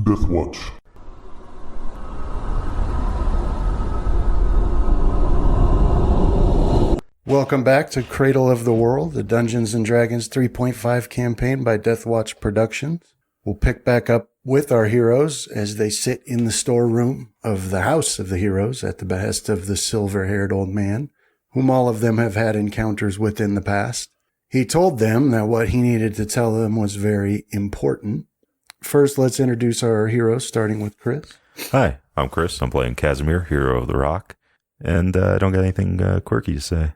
Death Watch. Welcome back to Cradle of the World, the Dungeons & Dragons 3.5 campaign by Death Watch Productions. We'll pick back up with our heroes as they sit in the storeroom of the House of the Heroes at the behest of the silver-haired old man, whom all of them have had encounters with in the past. He told them that what he needed to tell them was very important. First, let's introduce our heroes, starting with Chris. Hi, I'm Chris. I'm playing Casimir, hero of the Roc, and I don't got anything quirky to say.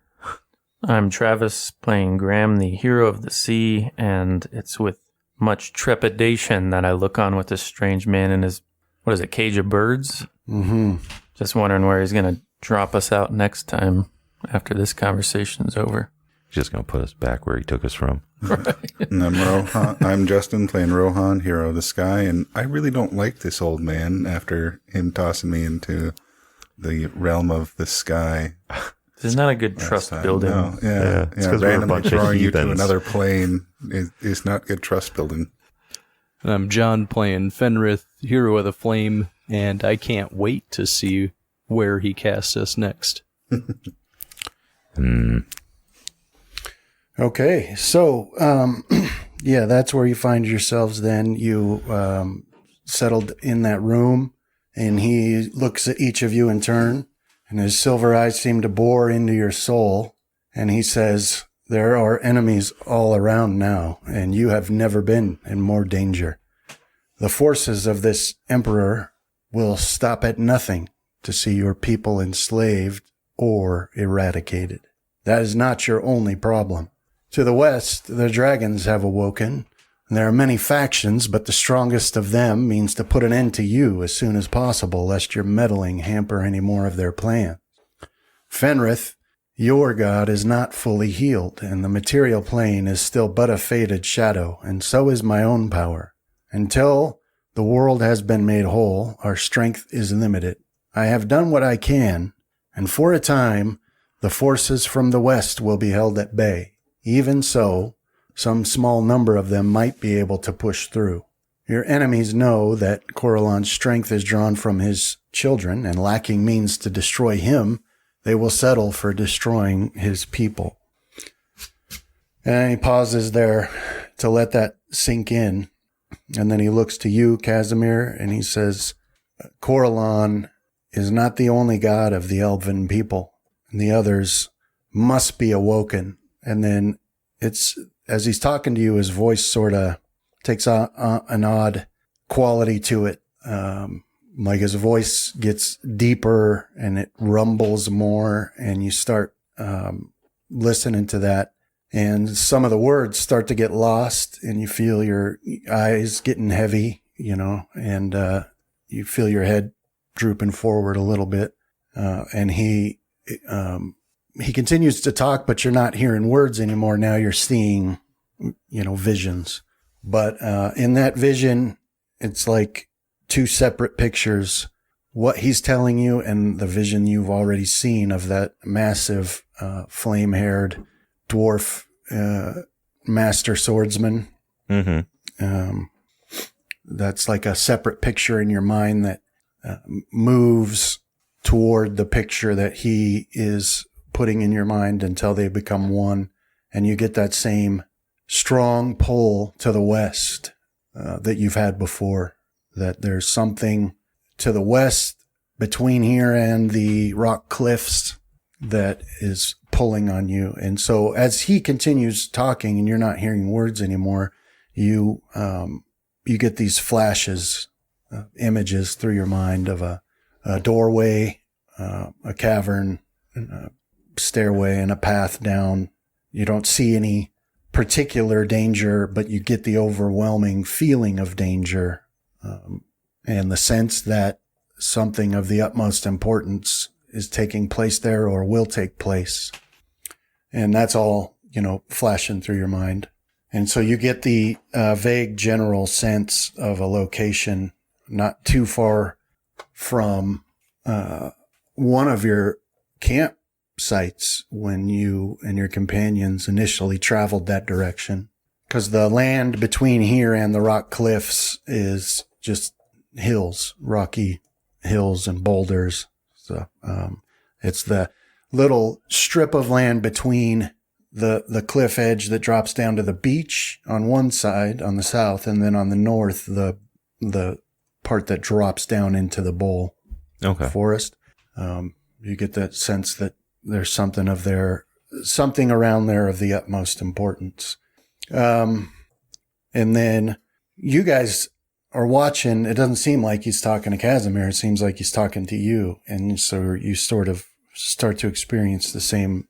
I'm Travis, playing Graham, the hero of the sea, and it's with much trepidation that I look on with this strange man in his, cage of birds? Mm-hmm. Just wondering where he's going to drop us out next time after this conversation's over. He's just going to put us back where he took us from. Right. And I'm Justin, playing Rohan, hero of the sky, and I really don't like this old man after him tossing me into the realm of the sky. This is not a good trust building. No, yeah. It's 'cause we're a randomly bunch of throwing you to heathens. another plane is not good trust building. And I'm John, playing Fenrith, hero of the flame, and I can't wait to see where he casts us next. Okay, so, that's where you find yourselves then. You settled in that room, and he looks at each of you in turn, and his silver eyes seem to bore into your soul, and he says, "There are enemies all around now, and you have never been in more danger. The forces of this emperor will stop at nothing to see your people enslaved or eradicated. That is not your only problem. To the west, the dragons have awoken. There are many factions, but the strongest of them means to put an end to you as soon as possible, lest your meddling hamper any more of their plans. Fenrith, your god is not fully healed, and the material plane is still but a faded shadow, and so is my own power. Until the world has been made whole, our strength is limited. I have done what I can, and for a time, the forces from the west will be held at bay. Even so, some small number of them might be able to push through. Your enemies know that Coralon's strength is drawn from his children, and lacking means to destroy him, they will settle for destroying his people." And he pauses there to let that sink in. And then he looks to you, Casimir, and he says, "Coralon is not the only god of the elven people. The others must be awoken." And then as he's talking to you, his voice sort of takes an odd quality to it. Like his voice gets deeper and it rumbles more, and you start listening to that. And some of the words start to get lost, and you feel your eyes getting heavy, and you feel your head drooping forward a little bit. And he continues to talk, but you're not hearing words anymore. Now you're seeing, visions. But in that vision, it's like two separate pictures. What he's telling you and the vision you've already seen of that massive flame-haired dwarf master swordsman. Mm-hmm. That's like a separate picture in your mind that moves toward the picture that he is putting in your mind until they become one. And you get that same strong pull to the west that you've had before, that there's something to the west between here and the rock cliffs that is pulling on you. And so as he continues talking and you're not hearing words anymore, you get these flashes, images through your mind of a doorway, a cavern, a stairway, and a path down. You don't see any particular danger, but you get the overwhelming feeling of danger, and the sense that something of the utmost importance is taking place there or will take place. And that's all, flashing through your mind. And so you get the vague general sense of a location not too far from one of your campsites when you and your companions initially traveled that direction. because the land between here and the rock cliffs is just hills, rocky hills and boulders. So it's the little strip of land between the cliff edge that drops down to the beach on one side on the south, and then on the north the part that drops down into the bowl forest. You get that sense that there's something around there of the utmost importance. And then you guys are watching. It doesn't seem like he's talking to Casimir. It seems like he's talking to you. And so you sort of start to experience the same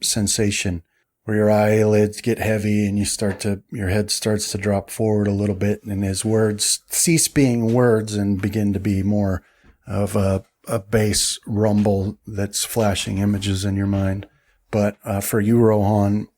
sensation where your eyelids get heavy and your head starts to drop forward a little bit, and his words cease being words and begin to be more of a bass rumble that's flashing images in your mind. But for you, Rohan,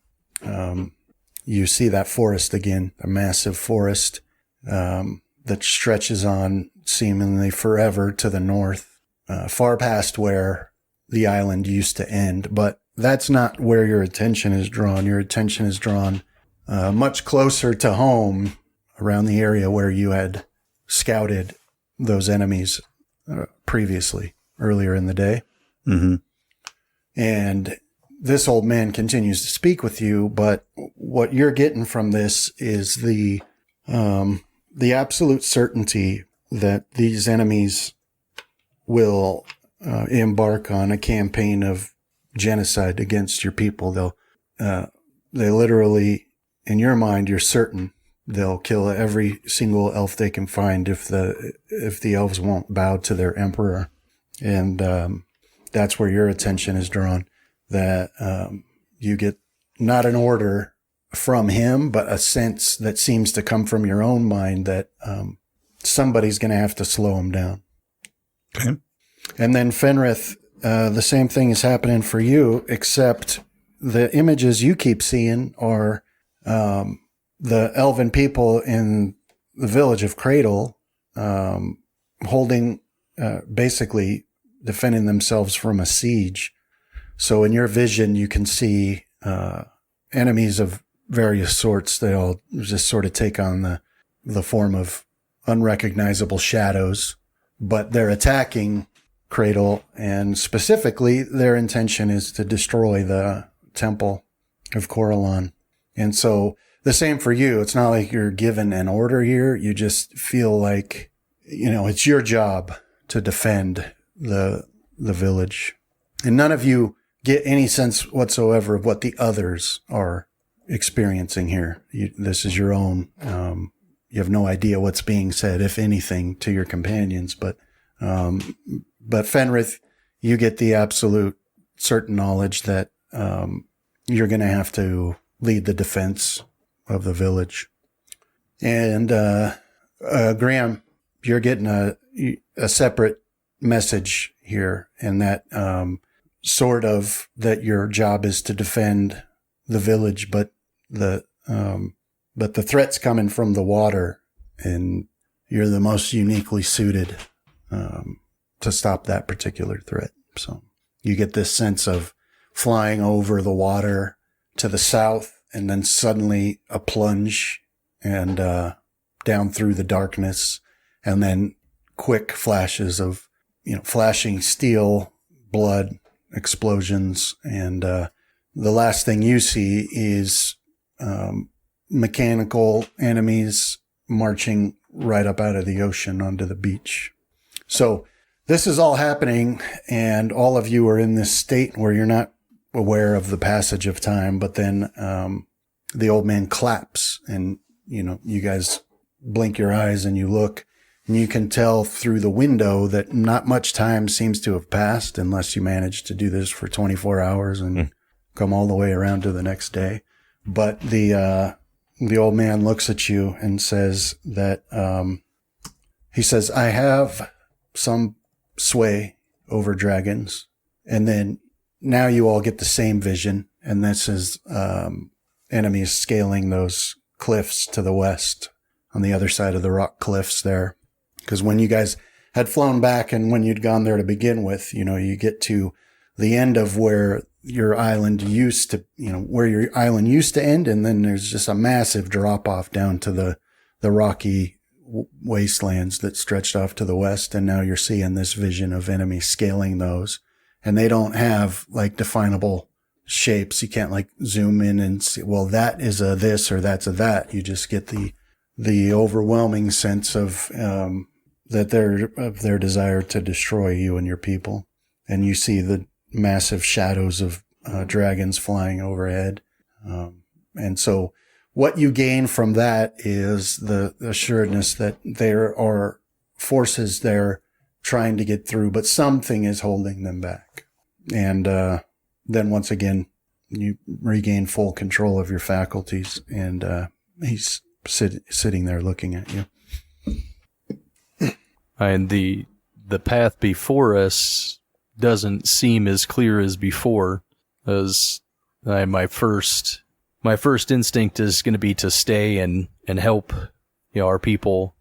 you see that forest again, a massive forest that stretches on seemingly forever to the north, far past where the island used to end. But that's not where your attention is drawn. Your attention is drawn much closer to home, around the area where you had scouted those enemies previously, earlier in the day. Mm-hmm. And this old man continues to speak with you, but what you're getting from this is the absolute certainty that these enemies will embark on a campaign of genocide against your people. They literally, in your mind, you're certain they'll kill every single elf they can find if the elves won't bow to their emperor. And that's where your attention is drawn. That you get not an order from him, but a sense that seems to come from your own mind that somebody's going to have to slow him down. Okay. And then Fenrith, the same thing is happening for you, except the images you keep seeing are the elven people in the village of Cradle holding, basically defending themselves from a siege. So in your vision, you can see enemies of various sorts. They all just sort of take on the form of unrecognizable shadows, but they're attacking Cradle, and specifically their intention is to destroy the temple of Coralon. And so the same for you. It's not like you're given an order here. You just feel like, it's your job to defend the village. And none of you get any sense whatsoever of what the others are experiencing here. This is your own. You have no idea what's being said, if anything, to your companions. But Fenrith, you get the absolute certain knowledge that you're going to have to lead the defense of the village. And Graham, you're getting a separate message here, and that sort of that your job is to defend the village, but the threat's coming from the water, and you're the most uniquely suited to stop that particular threat. So you get this sense of flying over the water to the south, and then suddenly a plunge and down through the darkness, and then quick flashes of flashing steel, blood, explosions, and the last thing you see is mechanical enemies marching right up out of the ocean onto the beach. So this is all happening, and all of you are in this state where you're not aware of the passage of time, but then the old man claps, and you guys blink your eyes and you look, and you can tell through the window that not much time seems to have passed, unless you manage to do this for 24 hours and come all the way around to the next day. But the old man looks at you and says that, he says, I have some sway over dragons. And then now you all get the same vision. And this is, enemies scaling those cliffs to the west on the other side of the rock cliffs there. Because when you guys had flown back and when you'd gone there to begin with, you get to the end of where your island used to, where your island used to end. And then there's just a massive drop off down to the rocky wastelands that stretched off to the west. And now you're seeing this vision of enemies scaling those, and they don't have like definable shapes. You can't like zoom in and see, well, that is a this or that's a that. You just get the overwhelming sense of, their desire to destroy you and your people. And you see the massive shadows of dragons flying overhead. And so what you gain from that is the assuredness that there are forces there trying to get through, but something is holding them back. And then once again, you regain full control of your faculties, and he's sitting there looking at you. And the path before us doesn't seem as clear as before, as my first instinct is going to be to stay and help our people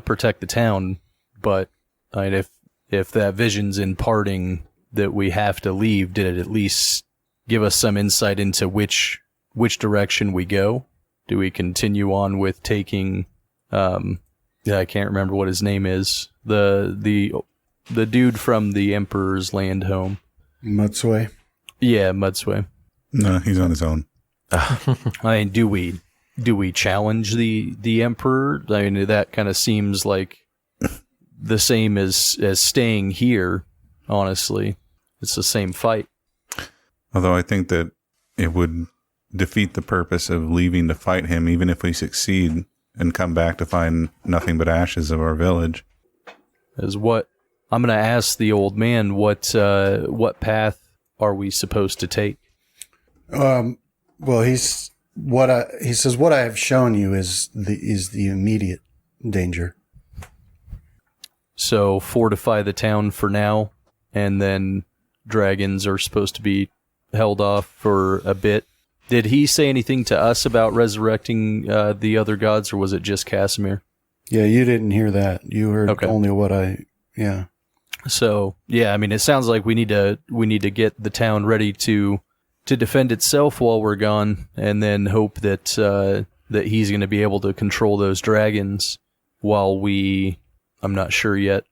protect the town. But if that vision's imparting that we have to leave, did it at least give us some insight into which direction we go? Do we continue on with taking I can't remember what his name is, the dude from the Emperor's Land home? Mudsway? Yeah, Mudsway. No, he's on his own. Do we challenge the Emperor? That kind of seems like the same as staying here. Honestly, it's the same fight. Although I think that it would defeat the purpose of leaving to fight him, even if we succeed and come back to find nothing but ashes of our village. As what I'm going to ask the old man, what path are we supposed to take? Well, he says what I have shown you is the immediate danger. So fortify the town for now, and then dragons are supposed to be held off for a bit. Did he say anything to us about resurrecting the other gods, or was it just Casimir? Yeah, you didn't hear that. You heard only what yeah. So, yeah, it sounds like we need to get the town ready to defend itself while we're gone, and then hope that that he's going to be able to control those dragons while I'm not sure yet.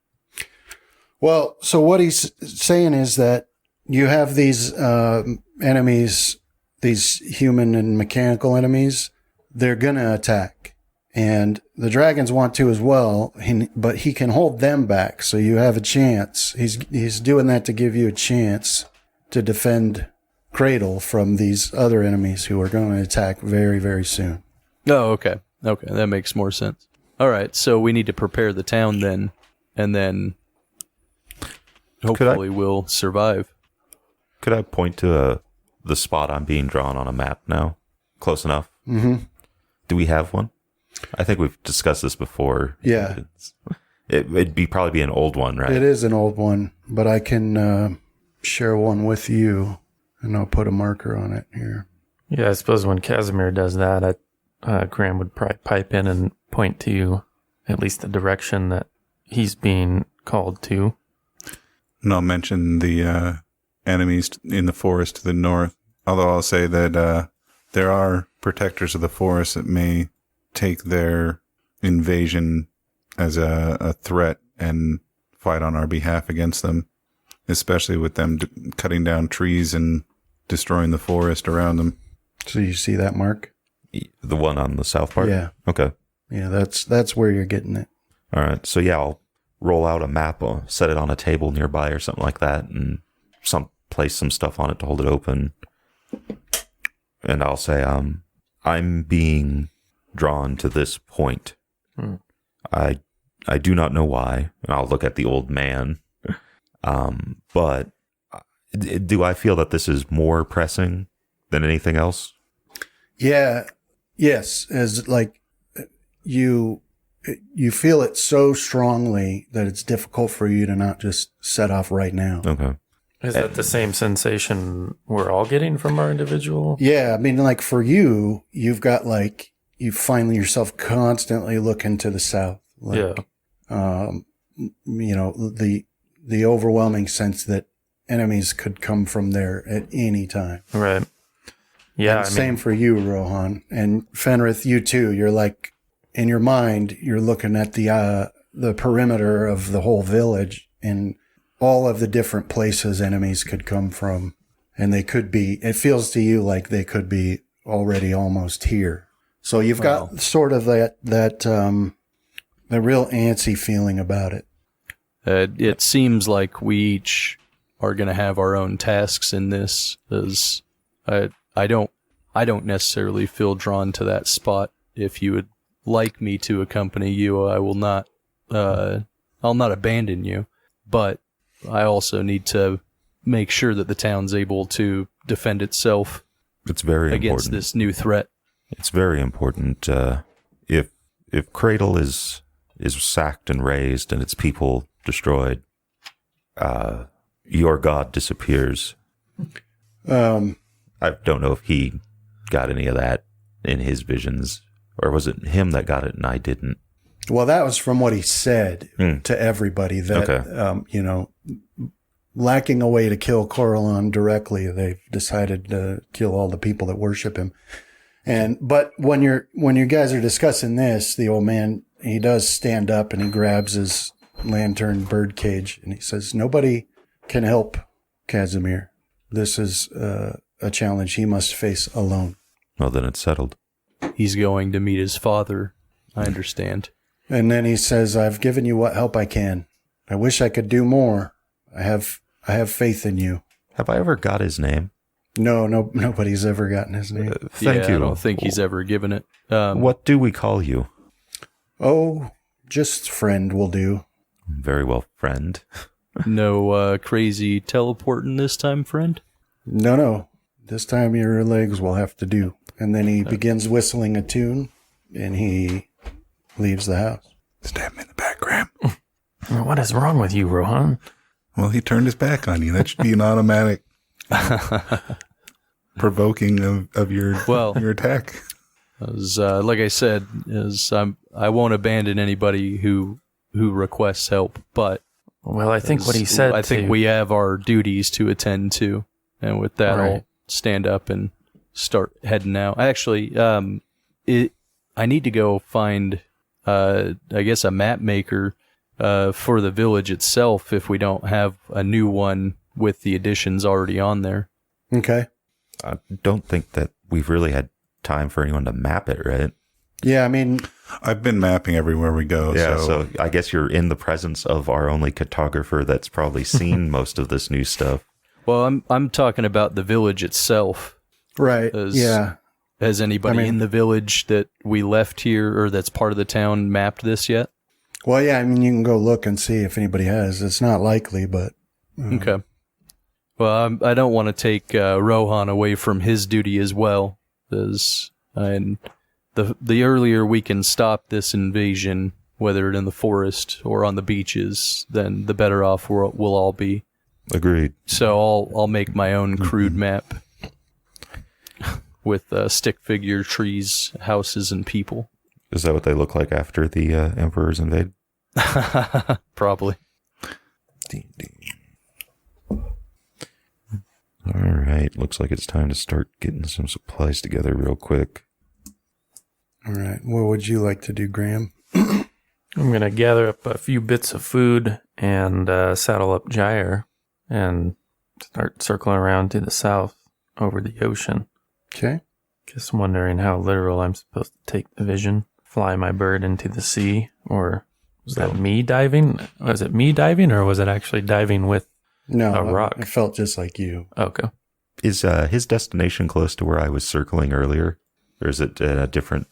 Well, so what he's saying is that you have these enemies, these human and mechanical enemies. They're going to attack, and the dragons want to as well, but he can hold them back, so you have a chance. He's doing that to give you a chance to defend Cradle from these other enemies who are going to attack very, very soon. Oh, okay. Okay, that makes more sense. All right, so we need to prepare the town then, and then hopefully we'll survive. Could I point to the spot I'm being drawn on a map now? Close enough? Mm-hmm. Do we have one? I think we've discussed this before. Yeah. It'd probably be an old one, right? It is an old one, but I can share one with you, and I'll put a marker on it here. Yeah, I suppose when Casimir does that, Graham would probably pipe in and point to you, at least the direction that he's being called to. And I'll mention the enemies in the forest to the north, although I'll say that there are protectors of the forest that may take their invasion as a threat and fight on our behalf against them, especially with them cutting down trees and destroying the forest around them. So you see that mark? The one on the south part? Yeah. Okay. Yeah, that's where you're getting it. All right. So yeah, I'll roll out a map, set it on a table nearby or something like that, and place some stuff on it to hold it open. And I'll say, I'm being drawn to this point. I do not know why. And I'll look at the old man. But do I feel that this is more pressing than anything else? Yeah. Yes. As like you feel it so strongly that it's difficult for you to not just set off right now. Okay. Is that the same sensation we're all getting from our individual? Yeah. Like for you, you've got you find yourself constantly looking to the south. Yeah. The overwhelming sense that enemies could come from there at any time. Right. Yeah. And same for you, Rohan. And Fenrith, you too. You're like, in your mind, you're looking at the perimeter of the whole village and all of the different places enemies could come from. And they could be, it feels to you like they could be already almost here. So you've got sort of the real antsy feeling about it. It seems like we each are going to have our own tasks in this, as I don't necessarily feel drawn to that spot. If you would like me to accompany you, I will not. I'll not abandon you, but I also need to make sure that the town's able to defend itself. It's very against important. This new threat. It's very important. If Cradle is sacked and razed and its people destroyed, your god disappears. I don't know if he got any of that in his visions, or was it him that got it and I didn't? Well, that was from what he said to everybody that, lacking a way to kill Corellon directly, they've decided to kill all the people that worship him. But when you guys are discussing this, the old man, he does stand up and he grabs his lantern birdcage and he says, "Nobody can help Casimir. This is a challenge he must face alone." Well, then it's settled. He's going to meet his father. I understand. And then he says, "I've given you what help I can. I wish I could do more. I have faith in you." Have I ever got his name? No, nobody's ever gotten his name. Thank you. I don't think he's ever given it. What do we call you? Oh, just friend will do. Very well, friend. No crazy teleporting this time, friend? No. This time your legs will have to do. And then he begins whistling a tune, and he leaves the house. Stab him in the back, Graham. What is wrong with you, Rohan? Well, he turned his back on you. That should be an automatic provoking of your attack. As, like I said, I won't abandon anybody who requests help, but Well, I think what he said. I think we have our duties to attend to, and with that, I'll stand up and start heading out. Actually, I need to go find, I guess, a map maker for the village itself if we don't have a new one with the additions already on there. Okay. I don't think that we've really had time for anyone to map it, right? Yeah, I mean, I've been mapping everywhere we go. Yeah, so I guess you're in the presence of our only cartographer that's probably seen most of this new stuff. Well, I'm talking about the village itself. right. Yeah. Has anybody I mean- in the village that we left here or that's part of the town mapped this yet? Well, yeah, I mean, you can go look and see if anybody has. It's not likely, but... Okay. Well, I don't want to take Rohan away from his duty as well. And the earlier we can stop this invasion, whether in the forest or on the beaches, then the better off we'll all be. Agreed. So I'll make my own crude map with stick figure trees, houses, and people. Is that what they look like after the Emperors invade? Probably. All right. Looks like it's time to start getting some supplies together real quick. All right. What would you like to do, Graham? I'm going to gather up a few bits of food and saddle up Gyre and start circling around to the south over the ocean. Okay. Just wondering how literal I'm supposed to take the vision. Fly my bird into the sea, or was that me diving? Was it me diving, or was it actually diving with No, a rock? It felt just like you. Okay. Is his destination close to where I was circling earlier? Or is it a different...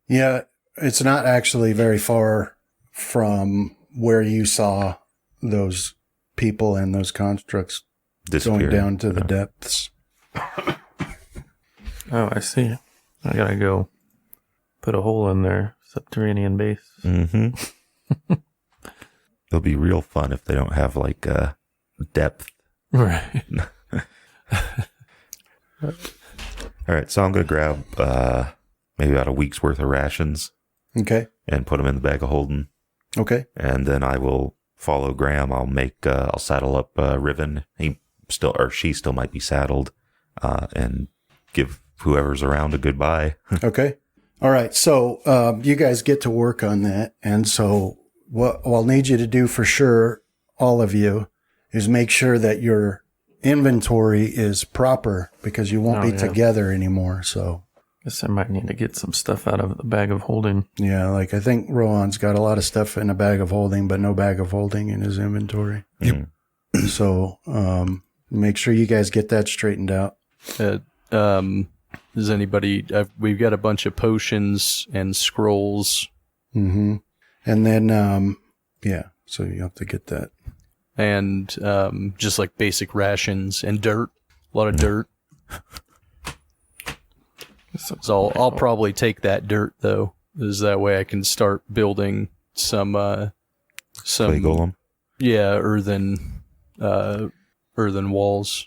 Yeah, it's not actually very far from where you saw those people and those constructs going down to the depths. Oh, I see. I gotta go put a hole in their subterranean base. Mm-hmm. It'll be real fun if they don't have, like, depth. Right. All right, so I'm going to grab maybe about a week's worth of rations Okay. and put them in the bag of holding. Okay. And then I will follow Graham, I'll saddle up Riven. She still might be saddled, and give whoever's around a goodbye. Okay. All right. So you guys get to work on that. And so what I'll need you to do for sure, all of you, is make sure that your inventory is proper because you won't be together anymore. So Guess I might need to get some stuff out of the bag of holding. yeah, like I think Rohan's got a lot of stuff in a bag of holding, but no bag of holding in his inventory. Yep. So make sure you guys get that straightened out. Does anybody? We've got a bunch of potions and scrolls. Mm-hmm. And then, so you have to get that. And just like basic rations and dirt. A lot of dirt. So I'll probably take that dirt, though. Is that way I can start building some Clay golem? Yeah, earthen walls.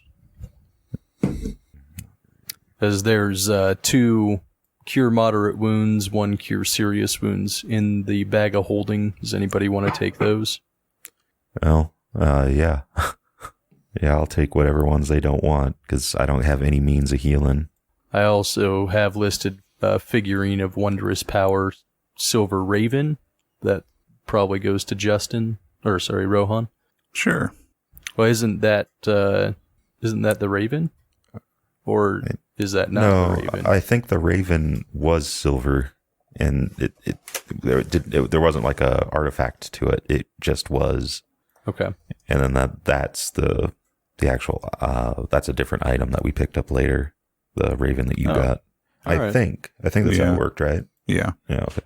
As there's 2 cure moderate wounds, 1 cure serious wounds in the bag of holding. Does anybody want to take those? Well, yeah. Yeah, I'll take whatever ones they don't want, because I don't have any means of healing. I also have listed a figurine of wondrous power, Silver Raven. That probably goes to Rohan. Sure. Well, isn't that the Raven? Or is that not the Raven? I think the Raven was silver, and there wasn't like a artifact to it. It just was. Okay. And then that's the actual that's a different item that we picked up later. The Raven that you got. I think that's how it worked, right? Yeah. Yeah. Okay.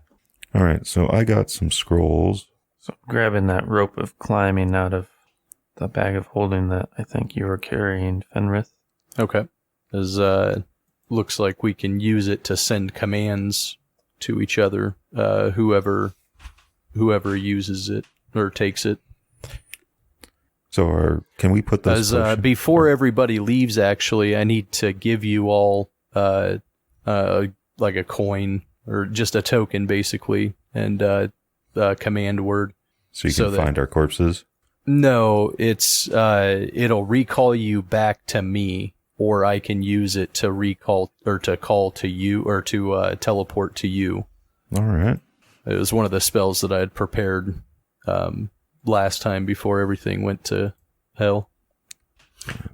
All right. So I got some scrolls. So grabbing that rope of climbing out of the bag of holding that I think you were carrying, Fenrith. Okay. As looks like we can use it to send commands to each other. Whoever uses it or takes it. So can we put those before everybody leaves? Actually, I need to give you all like a coin or just a token, basically, and a command word. So you can find our corpses? No, it's it'll recall you back to me, or I can use it to recall or to call to you or to teleport to you. All right. It was one of the spells that I had prepared last time before everything went to hell.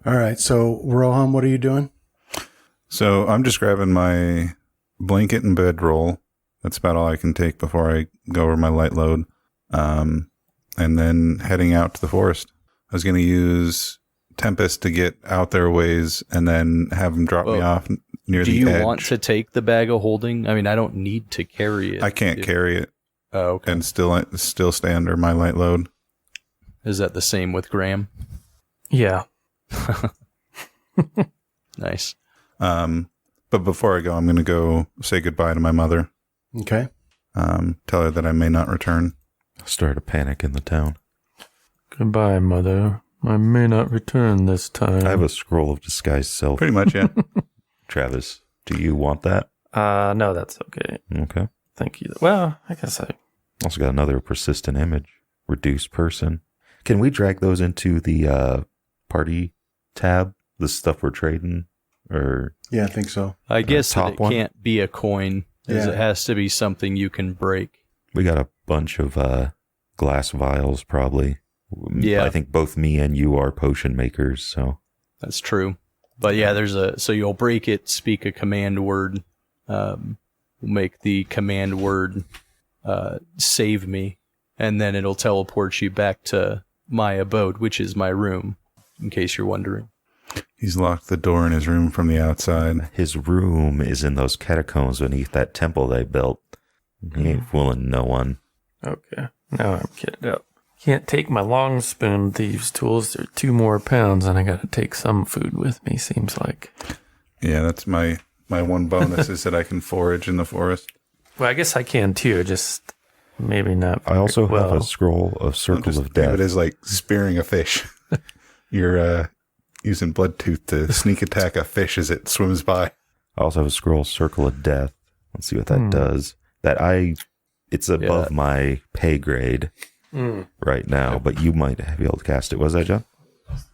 All right. So, Rohan, what are you doing? So I'm just grabbing my blanket and bedroll. That's about all I can take before I go over my light load. And then heading out to the forest. I was going to use Tempest to get out their ways and then have them drop me off near the edge. Do you want to take the bag of holding? I mean, I don't need to carry it. I can't carry it. Oh, okay. And still stay under my light load. Is that the same with Graham? Yeah. Nice. But before I go, I'm going to go say goodbye to my mother. Okay. Tell her that I may not return. Start a panic in the town. Goodbye, Mother. I may not return this time. I have a scroll of disguised self. Pretty much, yeah. Travis, do you want that? No, that's okay. Okay. Thank you. Well, I guess I... Also got another persistent image. Reduce person. Can we drag those into the party tab? The stuff we're trading? Or Yeah, I think so. I guess top it one? can't be a coin, as it has to be something you can break. we got a bunch of glass vials, probably. Yeah. I think both me and you are potion makers, so. That's true. But yeah, so you'll break it, speak a command word, make the command word save me, and then it'll teleport you back to my abode, which is my room, in case you're wondering. He's locked the door in his room from the outside. His room is in those catacombs beneath that temple they built. He ain't fooling no one. Okay. Now I'm kitted up. Can't take my long spoon thieves' tools. They're 2 more pounds, and I got to take some food with me, seems like. Yeah, that's my one bonus is that I can forage in the forest. Well, I guess I can too, just maybe not. I also well. have a scroll of Circle of Think Death. of it as like spearing a fish. You're using Bloodtooth to sneak attack a fish as it swims by. I also have a scroll Circle of Death. Let's see what that does. It's above my pay grade, right now, but you might be able to cast it. Was that, John? I was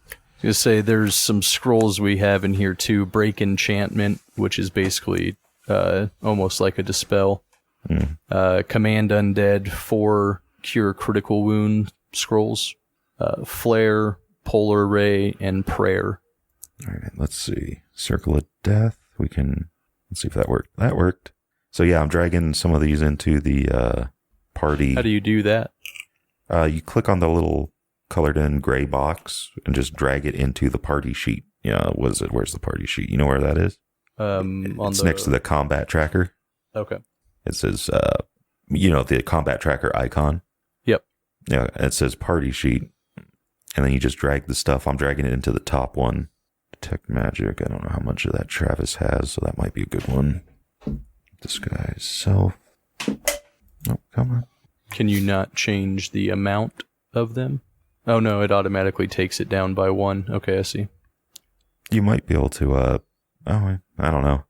gonna say there's some scrolls we have in here too. Break enchantment, which is basically almost like a dispel. Command undead, 4 cure critical wound scrolls. Flare, polar ray, and prayer. All right, let's see. Circle of Death. Let's see if that worked. That worked. So yeah, I'm dragging some of these into the party. How do you do that? You click on the little colored in gray box and just drag it into the party sheet. Yeah, what is it? Where's the party sheet? You know where that is? It's next to the combat tracker. Okay. It says, the combat tracker icon. Yep. Yeah, it says party sheet. And then you just drag the stuff. I'm dragging it into the top one. Detect magic. I don't know how much of that Travis has, so that might be a good one. Disguise self. Oh, come on. Can you not change the amount of them? Oh no, it automatically takes it down by 1. Okay, I see. You might be able to, I don't know.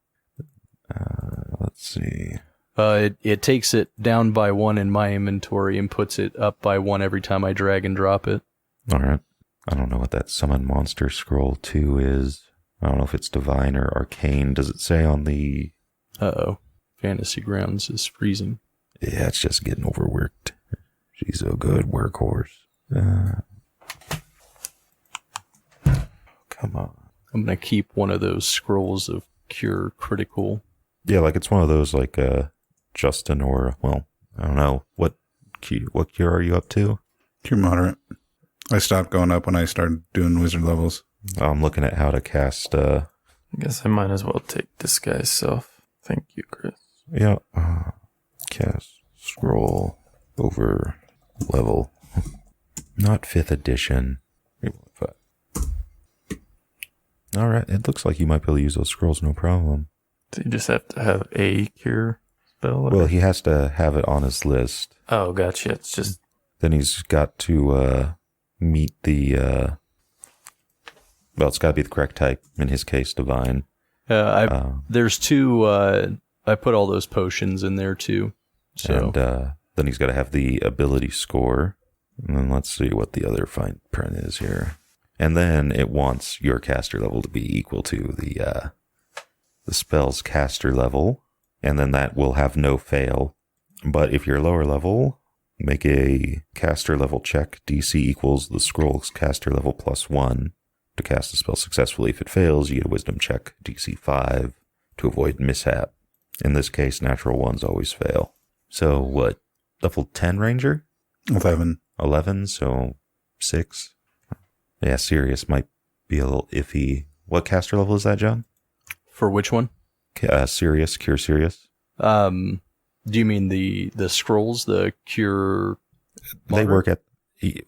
Let's see. It takes it down by 1 in my inventory and puts it up by 1 every time I drag and drop it. All right. I don't know what that summon monster scroll 2 is. I don't know if it's divine or arcane. Does it say on the... Uh-oh. Fantasy Grounds is freezing. Yeah, it's just getting overworked. She's a good workhorse. Come on. I'm going to keep one of those scrolls of cure critical. Yeah, like it's one of those like Justin or, well, I don't know. What cure are you up to? Cure moderate. I stopped going up when I started doing wizard levels. I'm looking at how to cast. I guess I might as well take Disguise Self. Thank you, Chris. Yeah. Cast scroll over level. Not 5th edition. All right. It looks like you might be able to use those scrolls, no problem. So you just have to have a cure spell? Well, he has to have it on his list. Oh, gotcha. It's just... Then he's got to meet the... well, it's got to be the correct type. In his case, divine. There's 2... I put all those potions in there, too. So. And then he's got to have the ability score. And then let's see what the other fine print is here. And then it wants your caster level to be equal to the spell's caster level. And then that will have no fail. But if you're lower level, make a caster level check. DC equals the scroll's caster level +1 to cast the spell successfully. If it fails, you get a wisdom check, DC 5, to avoid mishap. In this case, natural ones always fail. So what? Level 10 ranger? 11, so 6. Yeah, Sirius might be a little iffy. What caster level is that, John? For which one? Sirius, Cure Sirius. Do you mean the scrolls, the cure? They work at,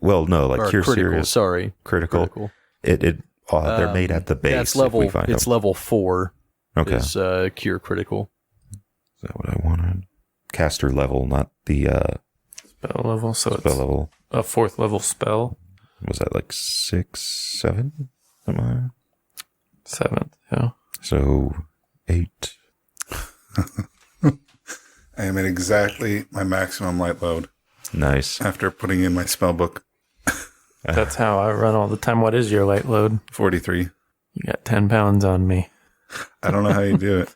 well, no, like or Cure critical, Sirius. Sorry, Critical. They're made at the base. That's level. If we find It's them. level 4. Okay. Is cure critical. Is that what I wanted? Caster level, not the Spell level, so spell it's level. a 4th level spell. Was that like 6, 7? Am I? 7th, yeah. So 8. I am at exactly my maximum light load Nice. after putting in my spell book. That's how I run all the time. What is your light load? 43. You got 10 pounds on me. I don't know how you do it.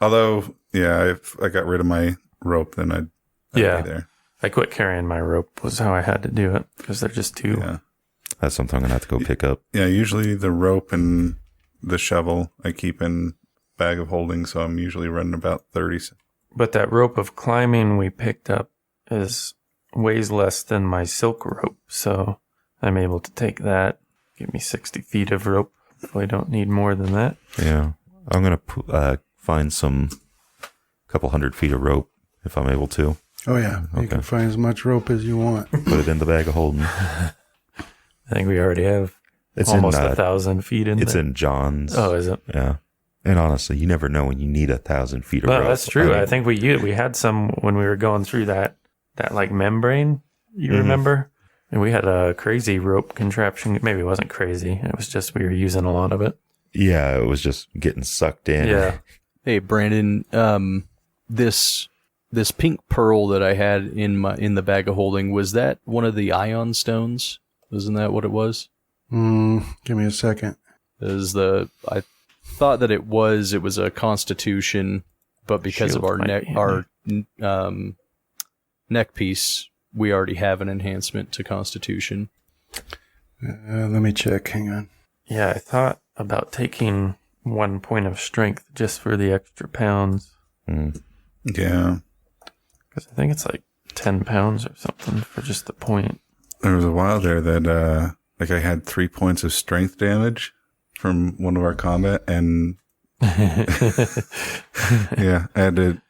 Although, yeah, if I got rid of my rope, then I'd Yeah. be there. I quit carrying my rope was how I had to do it because they're just too... Yeah. That's something I'm going to have to go pick up. Yeah, usually the rope and the shovel I keep in bag of holding, so I'm usually running about 30. But that rope of climbing we picked up weighs less than my silk rope, so I'm able to take that, give me 60 feet of rope. Hopefully I don't need more than that. Yeah. I'm going to find some couple 100 feet of rope if I'm able to. Oh, yeah. You can find as much rope as you want. Put it in the bag of holding. I think we already have It's almost in, 1,000 feet in It's there. in John's. Oh, is it? Yeah. And honestly, you never know when you need 1,000 feet of Well, rope. that's true. I mean, I think we had some when we were going through that like membrane, you remember? And we had a crazy rope contraption. Maybe it wasn't crazy. It was just we were using a lot of it. yeah, it was just getting sucked in. Yeah. Hey, Brandon, this this pink pearl that I had in the bag of holding, was that one of the ion stones? Isn't that what it was? Give me a second. I thought that it was a constitution, but because Shield of might our be. neck piece, we already have an enhancement to constitution. Let me check. Hang on. Yeah, I thought about taking 1 point of strength just for the extra pounds. Yeah. Because I think it's like 10 pounds or something for just the point. There was a while there that, I had 3 points of strength damage from one of our combat, and yeah, I had to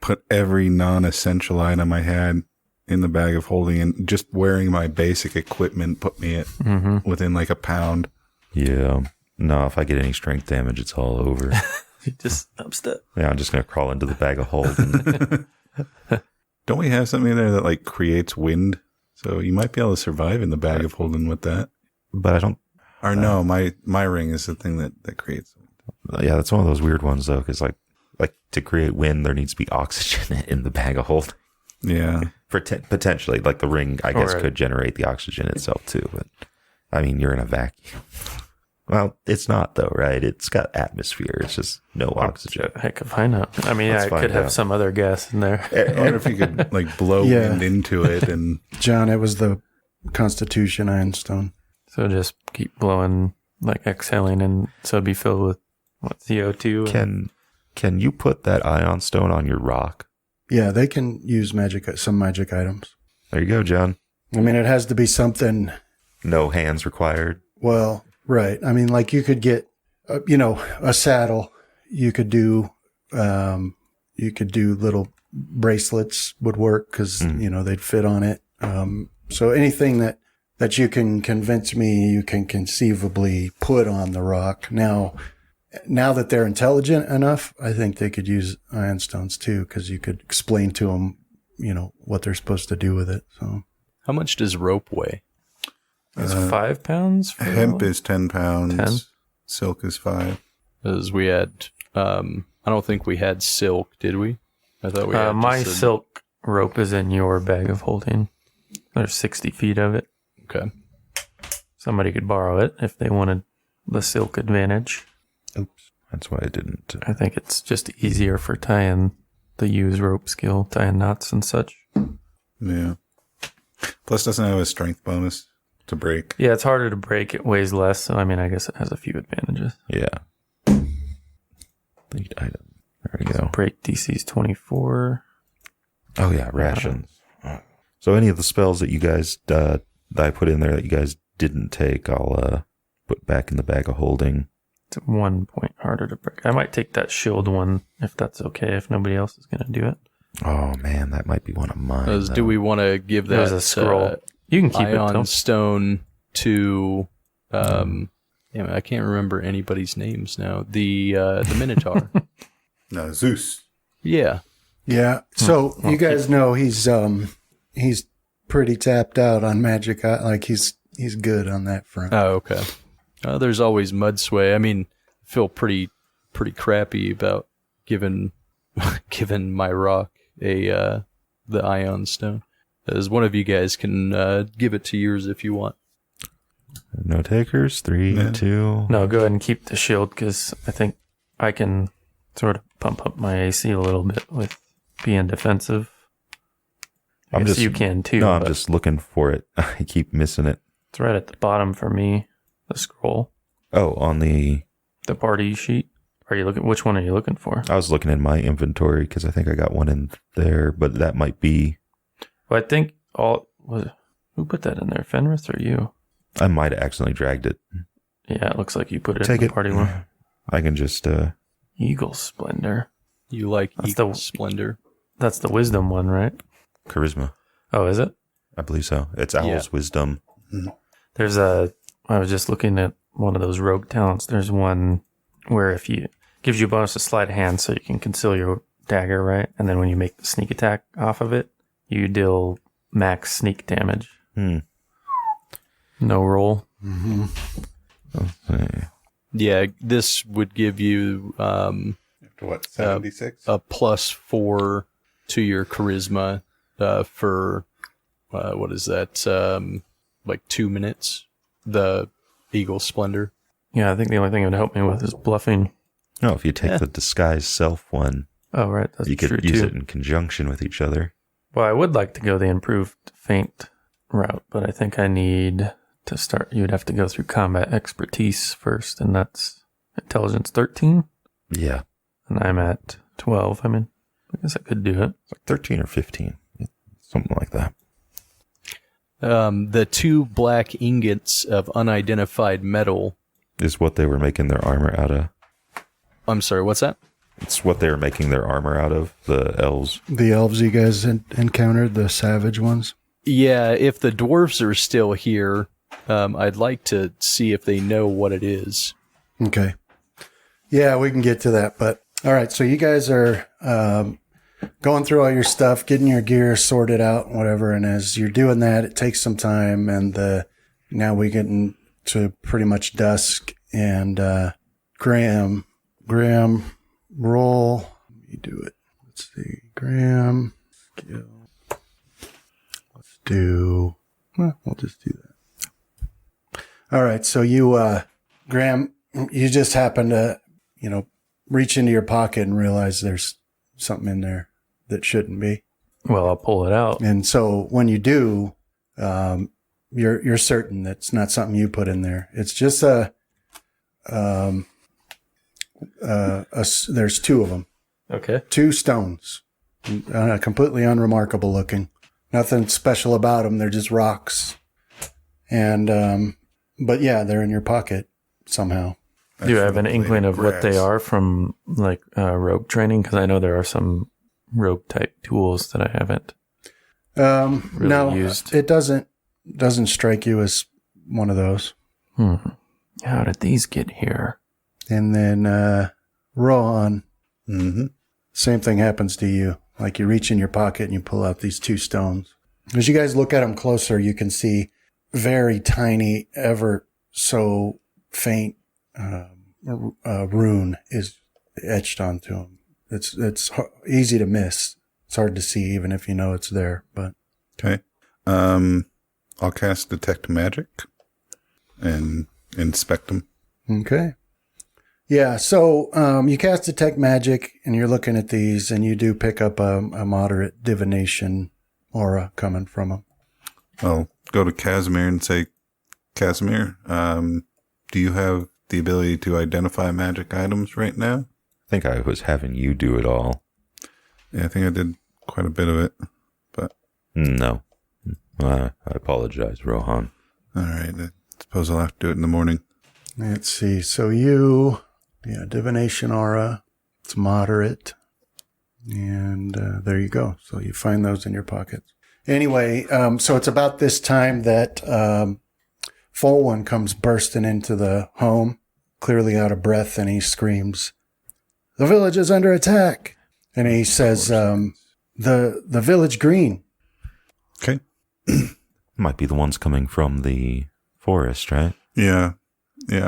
put every non-essential item I had in the bag of holding, and just wearing my basic equipment put me at within like a pound. Yeah. No, if I get any strength damage, it's all over. You just upstep. Yeah, I'm just going to crawl into the bag of holding. Don't we have something in there that like creates wind? So you might be able to survive in the bag of holding with that. But I don't. Or no, my ring is the thing that creates wind. Yeah, that's one of those weird ones, though, because like to create wind, there needs to be oxygen in the bag of holding. Yeah. Potentially, like the ring, I guess, Or could generate the oxygen itself, too. But, I mean, you're in a vacuum. Well, it's not, though, right? It's got atmosphere. It's just no oxygen. Heck if I know. I mean, Let's I find could have out. some other gas in there. I wonder if you could like blow Yeah. wind into it and John, it was the Constitution Ironstone. So just keep blowing, like exhaling, and so it'd be filled with CO2. Can you put that ion stone on your rock? Yeah, they can use some magic items. There you go, John. I mean, it has to be something. No hands required. Well, right. I mean, like you could get, a saddle. You could do little bracelets would work because they'd fit on it. So anything that you can convince me you can conceivably put on the rock. Now that they're intelligent enough, I think they could use ion stones too, because you could explain to them, what they're supposed to do with it. So How much does rope weigh? It's 5 pounds? For hemp is 10 pounds. 10? Silk is 5. Because we had, I don't think we had silk, did we? I thought we had my just a- silk rope is in your bag of holding. There's 60 feet of it. Okay. Somebody could borrow it if they wanted the silk advantage. Oops. That's why I didn't. I think it's just easier for tying the use rope skill, tying knots and such. Yeah. Plus, doesn't have a strength bonus to break. Yeah, it's harder to break. It weighs less. So, I mean, I guess it has a few advantages. Yeah. Lead item. There we go. Break DC's 24. Oh, yeah. Rations. So any of the spells that you guys, that I put in there that you guys didn't take, I'll put back in the bag of holding. It's 1 point harder to break. I might take that shield one if that's okay, if nobody else is going to do it. Oh, man. That might be one of mine. Do though. we want to give that There's a scroll. You can keep ion it, though. stone to I can't remember anybody's names now. The Minotaur. No, Zeus. Yeah. yeah. So you guys know he's pretty tapped out on magic. Like he's good on that front. Oh, okay. There's always mud sway. I mean, I feel pretty crappy about giving my rock the ion stone. As one of you guys can give it to yours if you want. No takers? 3, Yeah. 2. No, go ahead and keep the shield because I think I can sort of pump up my AC a little bit with being defensive. I guess you can too. No, I'm but just looking for it. I keep missing it. It's right at the bottom for me. The scroll, Oh, on the... the party sheet. Are you looking? Which one are you looking for? I was looking in my inventory because I think I got one in there, but that might be... Well, I think who put that in there? Fenris or you? I might have accidentally dragged it. Yeah, it looks like you put it Take in it. the party one. I can just... Eagle Splendor. You like That's Eagle the- Splendor. That's the wisdom one, right? charisma. Oh, is it? I believe so. It's Owl's Yeah. wisdom. There's I was just looking at one of those rogue talents. There's one where if you gives you a bonus to sleight of hand, so you can conceal your dagger, right? And then when you make the sneak attack off of it, you deal max sneak damage. No roll. Yeah, this would give you What, 76? a +4 to your charisma for what is that? Like 2 minutes. The Eagle Splendor. Yeah, I think the only thing it would help me with is bluffing. No, if you take the disguise self one, Oh, right. That's you true, could use too. it in conjunction with each other. Well, I would like to go the improved feint route, but I think I need to start. You'd have to go through combat expertise first, and that's intelligence 13, Yeah, and I'm at 12. I mean, I guess I could do it. it's like 13 or 15, something like that. The 2 black ingots of unidentified metal. Is what they were making their armor out of. I'm sorry, what's that? It's what they were making their armor out of, the elves. The elves you guys encountered, the savage ones? Yeah, if the dwarves are still here, I'd like to see if they know what it is. Okay. Yeah, we can get to that. But all right, so you guys are going through all your stuff, getting your gear sorted out, whatever. And as you're doing that, it takes some time. And now we get into pretty much dusk. And Graham, roll. Let me do it. Let's see. Graham, skill. Let's do. Well, we'll just do that. All right. So you, Graham, you just happen to, reach into your pocket and realize there's something in there that shouldn't be. Well, I'll pull it out. And so when you do, you're certain that's not something you put in there. It's just there's 2 of them. Okay. 2 stones, completely unremarkable looking. Nothing special about them. They're just rocks. And, but yeah, they're in your pocket somehow. Do you have an inkling of what they grass. are from like rogue training? Because I know there are some rogue type tools that I haven't. No, used. it doesn't strike you as one of those. How did these get here? And then, Ron, Mm-hmm. same thing happens to you. Like you reach in your pocket and you pull out these 2 stones. As you guys look at them closer, you can see very tiny, ever so faint, rune is etched onto them. It's easy to miss. It's hard to see even if you know it's there, but. Okay. I'll cast Detect Magic and inspect them. Okay. Yeah, so you cast Detect Magic, and you're looking at these, and you do pick up a moderate divination aura coming from them. I'll go to Casimir and say, Casimir, do you have the ability to identify magic items right now? I think I was having you do it all. Yeah, I think I did quite a bit of it, but... No. I apologize, Rohan. All right, I suppose I'll have to do it in the morning. Let's see. So divination aura, it's moderate. And there you go. So you find those in your pockets. Anyway, so it's about this time that Full One comes bursting into the home, clearly out of breath, and he screams, "The village is under attack!" And he says, the village green. Okay. Might be the ones coming from the forest, right? Yeah,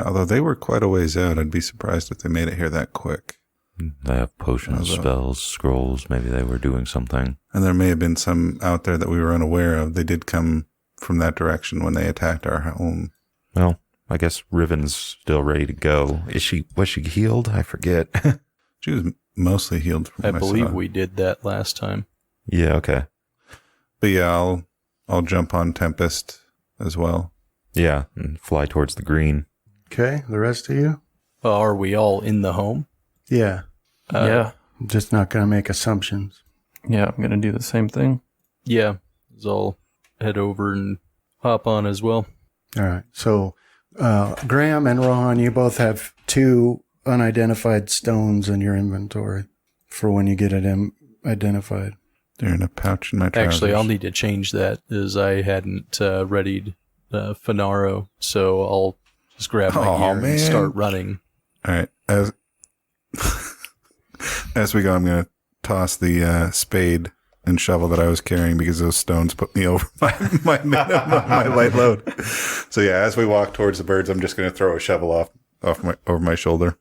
although they were quite a ways out, I'd be surprised if they made it here that quick. They have potions, spells, scrolls. Maybe they were doing something. And there may have been some out there that we were unaware of. They did come from that direction when they attacked our home. Well, I guess Riven's still ready to go. Was she healed? I forget. She was mostly healed from I what believe saw. we did that last time. Yeah, okay. But yeah, I'll jump on Tempest as well. Yeah, and fly towards the green. Okay, the rest of you? Are we all in the home? Yeah, Yeah. I'm just not going to make assumptions. Yeah, I'm going to do the same thing. Yeah. So I'll head over and hop on as well. All right. So, Graham and Rohan, you both have 2 unidentified stones in your inventory for when you get it identified. They're in a pouch in my trousers. Actually, I'll need to change that as I hadn't readied Finaro, so I'll just grab my gear man. and start running. All right. As we go, I'm going to toss the spade and shovel that I was carrying because those stones put me over my light load. So yeah, as we walk towards the birds, I'm just going to throw a shovel over my shoulder.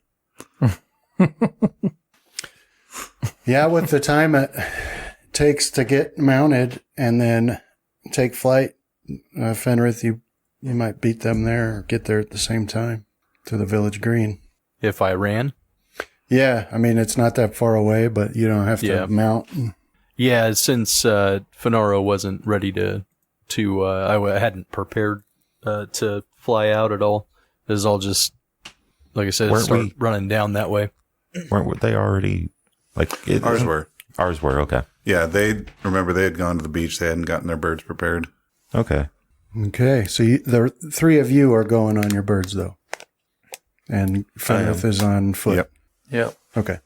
Yeah, with the time it takes to get mounted and then take flight. Fenrith, you might beat them there or get there at the same time to the village green. If I ran? Yeah, I mean, it's not that far away, but you don't have to mount. Yeah, since Fenaro wasn't ready I hadn't prepared to fly out at all. It was all just, like I said, start running down that way. Weren't they already, Ours were. Ours were, okay. Yeah, they had gone to the beach. They hadn't gotten their birds prepared. Okay. Okay, so the three of you are going on your birds, though. And Fenrith is on foot. Yep. Okay.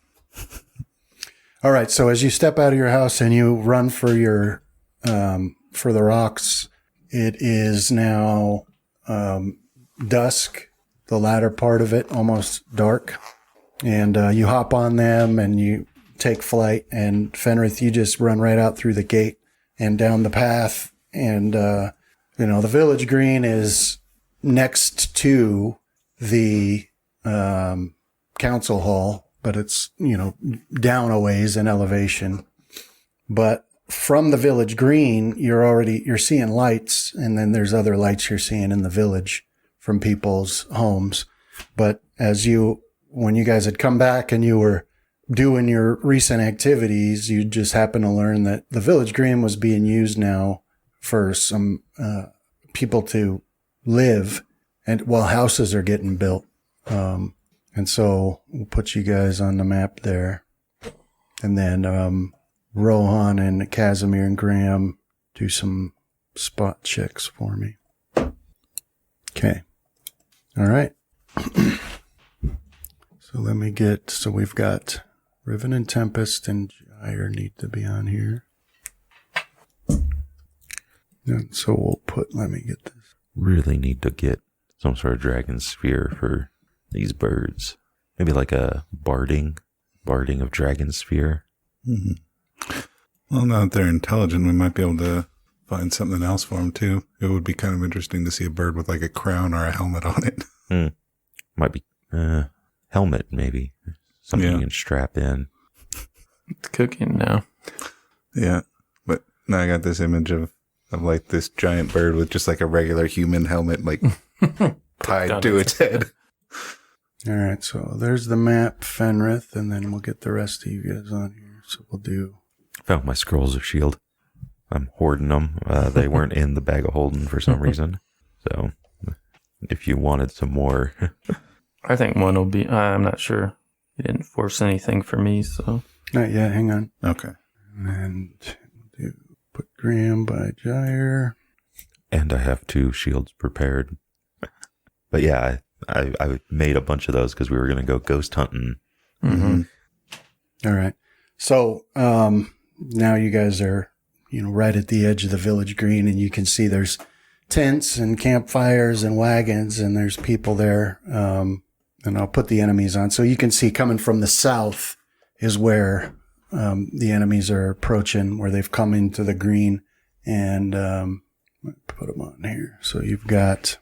All right, so as you step out of your house and you run for your for the rocks, it is now dusk, the latter part of it, almost dark. And you hop on them and you take flight. And Fenrith, you just run right out through the gate and down the path. And, the village green is next to the council hall, but it's, down a ways in elevation. But from the village green, you're seeing lights, and then there's other lights you're seeing in the village from people's homes. But when you guys had come back and you were doing your recent activities, you just happened to learn that the village green was being used now for some people to live, and while houses are getting built. And so we'll put you guys on the map there. And then Rohan and Casimir and Graham do some spot checks for me. Okay. All right. So we've got Riven and Tempest and Gyre need to be on here. And so let me get this. Really need to get some sort of dragon sphere for these birds. Maybe like a barding of dragon sphere. Mm-hmm. Well, now that they're intelligent, we might be able to find something else for them too. It would be kind of interesting to see a bird with like a crown or a helmet on it. Might be helmet, maybe something you can strap in. It's cooking now. Yeah, but now I got this image of like this giant bird with just like a regular human helmet, like tied to its head. All right, so there's the map, Fenrith, and then we'll get the rest of you guys on here. So we'll do. Found my scrolls of shield. I'm hoarding them. They weren't in the bag of holding for some reason. So if you wanted some more. I think one will be, I'm not sure. He didn't force anything for me, so. Not yet, hang on. Okay. And we'll put Graham by Gyre. And I have 2 shields prepared. But yeah, I made a bunch of those because we were going to go ghost hunting. Mm-hmm. All right. So now you guys are, right at the edge of the village green, and you can see there's tents and campfires and wagons, and there's people there. And I'll put the enemies on. So you can see coming from the south is where the enemies are approaching, where they've come into the green. And put them on here. So you've got,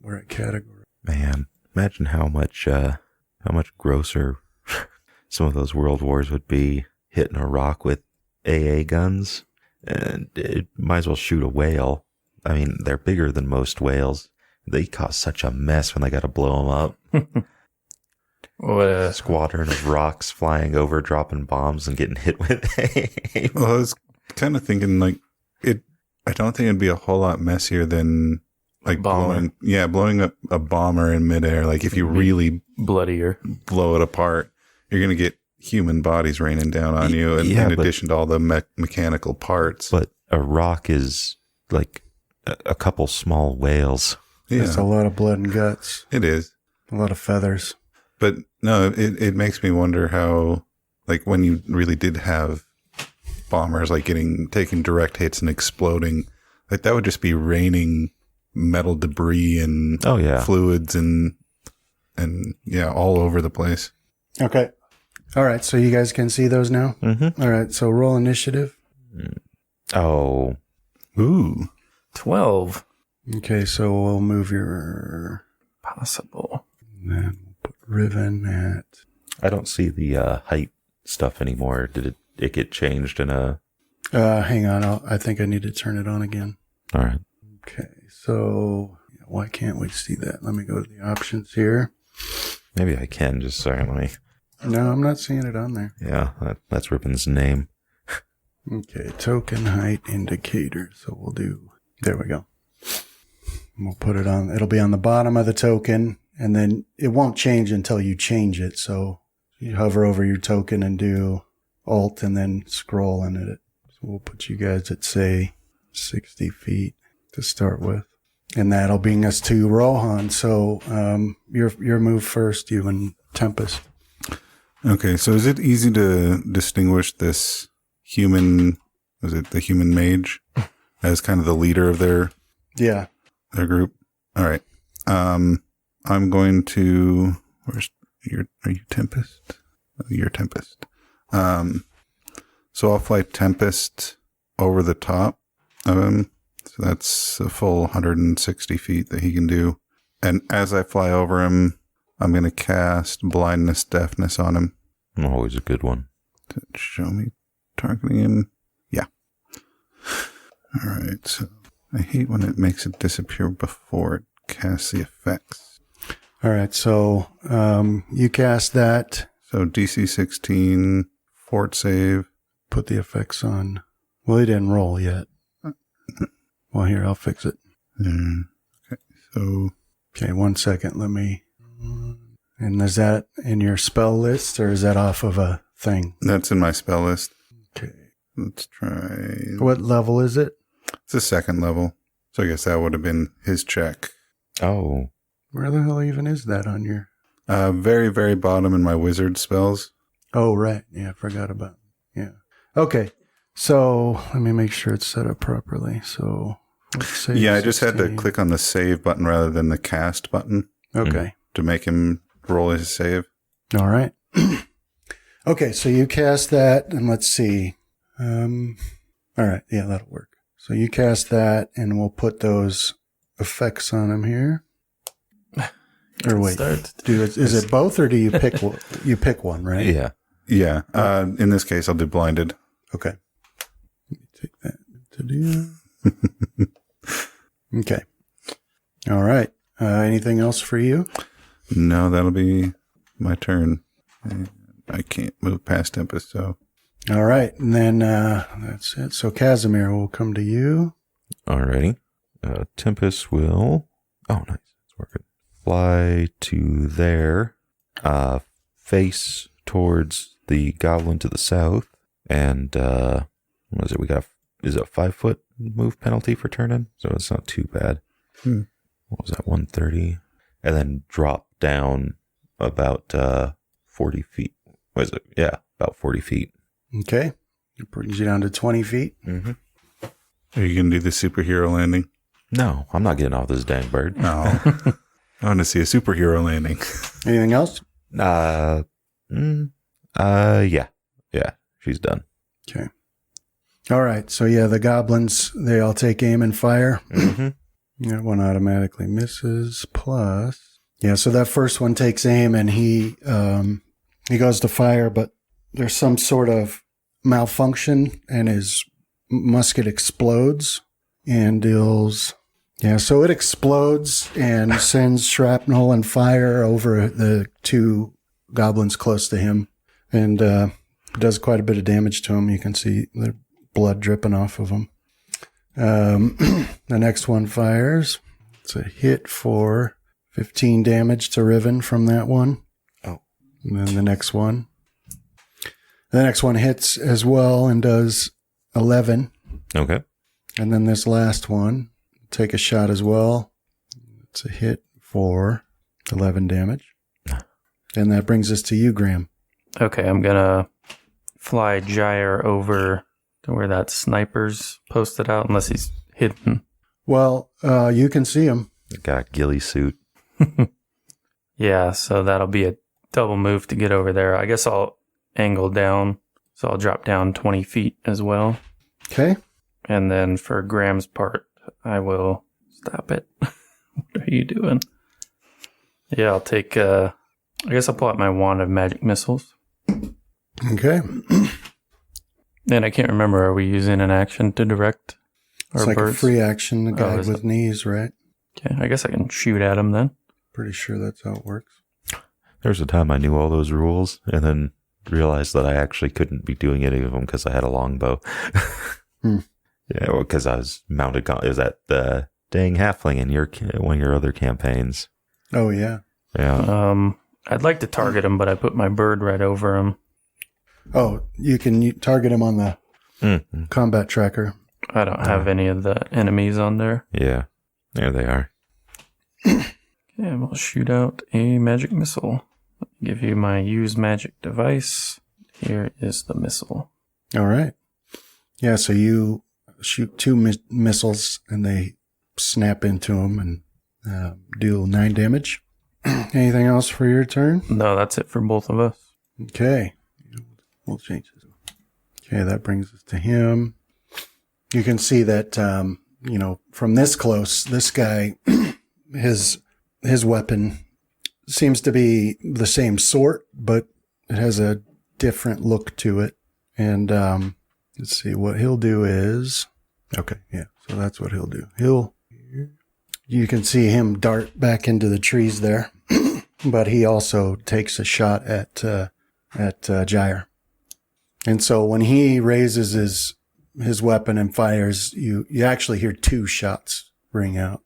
we're at category. Man, imagine how much grosser some of those world wars would be hitting a rock with AA guns. And it might as well shoot a whale. I mean, they're bigger than most whales. They cause such a mess when they got to blow them up. What a squadron of rocks flying over, dropping bombs and getting hit with AA. Well, I was kind of thinking like I don't think it'd be a whole lot messier than like blowing up a bomber in midair. Like if you really bloodier blow it apart, you're going to get human bodies raining down on you, and in addition to all the mechanical parts. But a rock is like a couple small whales. Yeah. It's a lot of blood and guts. It is. A lot of feathers. But no, it makes me wonder how, like when you really did have bombers like taking direct hits and exploding, like that would just be raining metal debris and fluids and all over the place. Okay. All right. So you guys can see those now? Mm-hmm. All right. So roll initiative. Oh. Ooh. 12. Okay. So we'll move your Possible. And then we'll put Riven at. I don't see the height stuff anymore. Did it get changed in a Hang on. I think I need to turn it on again. All right. Okay. So why can't we see that? Let me go to the options here. Maybe I can. Just sorry. Let me. No, I'm not seeing it on there. Yeah, that's Rippon's name. Okay. Token height indicator. So we'll do. There we go. We'll put it on. It'll be on the bottom of the token, and then it won't change until you change it. So you hover over your token and do Alt and then scroll in it. So we'll put you guys at, say, 60 feet to start with. And that'll bring us to Rohan. So your move first, you and Tempest. Okay, so is it easy to distinguish this human, is it the human mage, as kind of the leader of their group? All right. I'm going to, are you Tempest? Oh, you're Tempest. So I'll fly Tempest over the top of him. So that's a full 160 feet that he can do. And as I fly over him, I'm going to cast blindness, deafness on him. Always a good one. To show me targeting him. Yeah. All right. So I hate when it makes it disappear before it casts the effects. All right. So you cast that. So DC 16, fort save. Put the effects on. Well, he didn't roll yet. Well, here, I'll fix it. Okay. So. Okay, 1 second. Let me. And is that in your spell list, or is that off of a thing? That's in my spell list. Okay. Let's try. What level is it? It's a second level. So I guess that would have been his check. Oh. Where the hell even is that on your... Very, very bottom in my wizard spells. Oh, right. Yeah, I forgot about it. Yeah. Okay. So let me make sure it's set up properly. So let's say yeah, I just had to 16. click on the save button rather than the cast button. Okay. To make him roll his save. All right. Okay, so you cast that, and let's see. All right. Yeah, that'll work. So you cast that, and we'll put those effects on him here. Or wait, is it both, or do you pick one? You pick one, right? Yeah. Yeah. In this case, I'll do blinded. Okay. Let me take that to do. Okay. All right. Anything else for you? No, that'll be my turn. I can't move past Tempest, so. All right. And then that's it. So Casimir will come to you. Alrighty. Tempest will. Oh, nice. It's working. Fly to there. Face towards the goblin to the south. And what is it? Is it a 5-foot move penalty for turning? So it's not too bad. What was that? 130. And then drop down about 40 feet. What is it? Yeah, about 40 feet. Okay. It brings you down to 20 feet. Mm-hmm. Are you going to do the superhero landing? No, I'm not getting off this dang bird. No. I want to see a superhero landing. Anything else? Yeah, she's done. Okay. All right. So, yeah, the goblins, they all take aim and fire. Mm-hmm. That one automatically misses. Plus, yeah, so that first one takes aim, and he goes to fire, but there's some sort of malfunction, and his musket explodes and deals... Yeah, so it explodes and sends shrapnel and fire over the two goblins close to him, and does quite a bit of damage to him. You can see the blood dripping off of him. The next one fires. It's a hit for 15 damage to Riven from that one. Oh. And then the next one. The next one hits as well and does 11. Okay. And then this last one, take a shot as well. It's a hit for 11 damage. And that brings us to you, Graham. Okay, I'm going to fly Gyre over to where that sniper's posted out, unless he's hidden. Well, you can see him. Got a ghillie suit. Yeah, so that'll be a double move to get over there. I guess I'll angle down, so I'll drop down 20 feet as well. Okay. And then for Graham's part, I will... Stop it. What are you doing? Yeah, I'll take... I guess I'll pull out my wand of magic missiles. Okay. And I can't remember, are we using an action to direct our It's like birds? a free action, the guy is with knees, right? Okay, I guess I can shoot at him then. Pretty sure that's how it works. There's a time I knew all those rules and then realized that I actually couldn't be doing any of them because I had a longbow. Yeah, well, because I was mounted. It was that dang halfling in one of your other campaigns. Oh, yeah. Yeah. I'd like to target him, but I put my bird right over him. Oh, you can target him on the combat tracker. I don't have any of the enemies on there. Yeah. There they are. Yeah, we'll shoot out a magic missile. Let me give you my use magic device. Here is the missile. All right. Yeah, so you shoot two missiles, and they snap into him and deal 9 damage. Anything else for your turn? No, that's it for both of us. Okay. We'll change this. Okay, that brings us to him. You can see that, from this close, this guy, his weapon seems to be the same sort, but it has a different look to it. And let's see, what he'll do is... Okay, yeah, so that's what he'll do. You can see him dart back into the trees there, but he also takes a shot at Jair. And so when he raises his weapon and fires, you actually hear 2 shots ring out.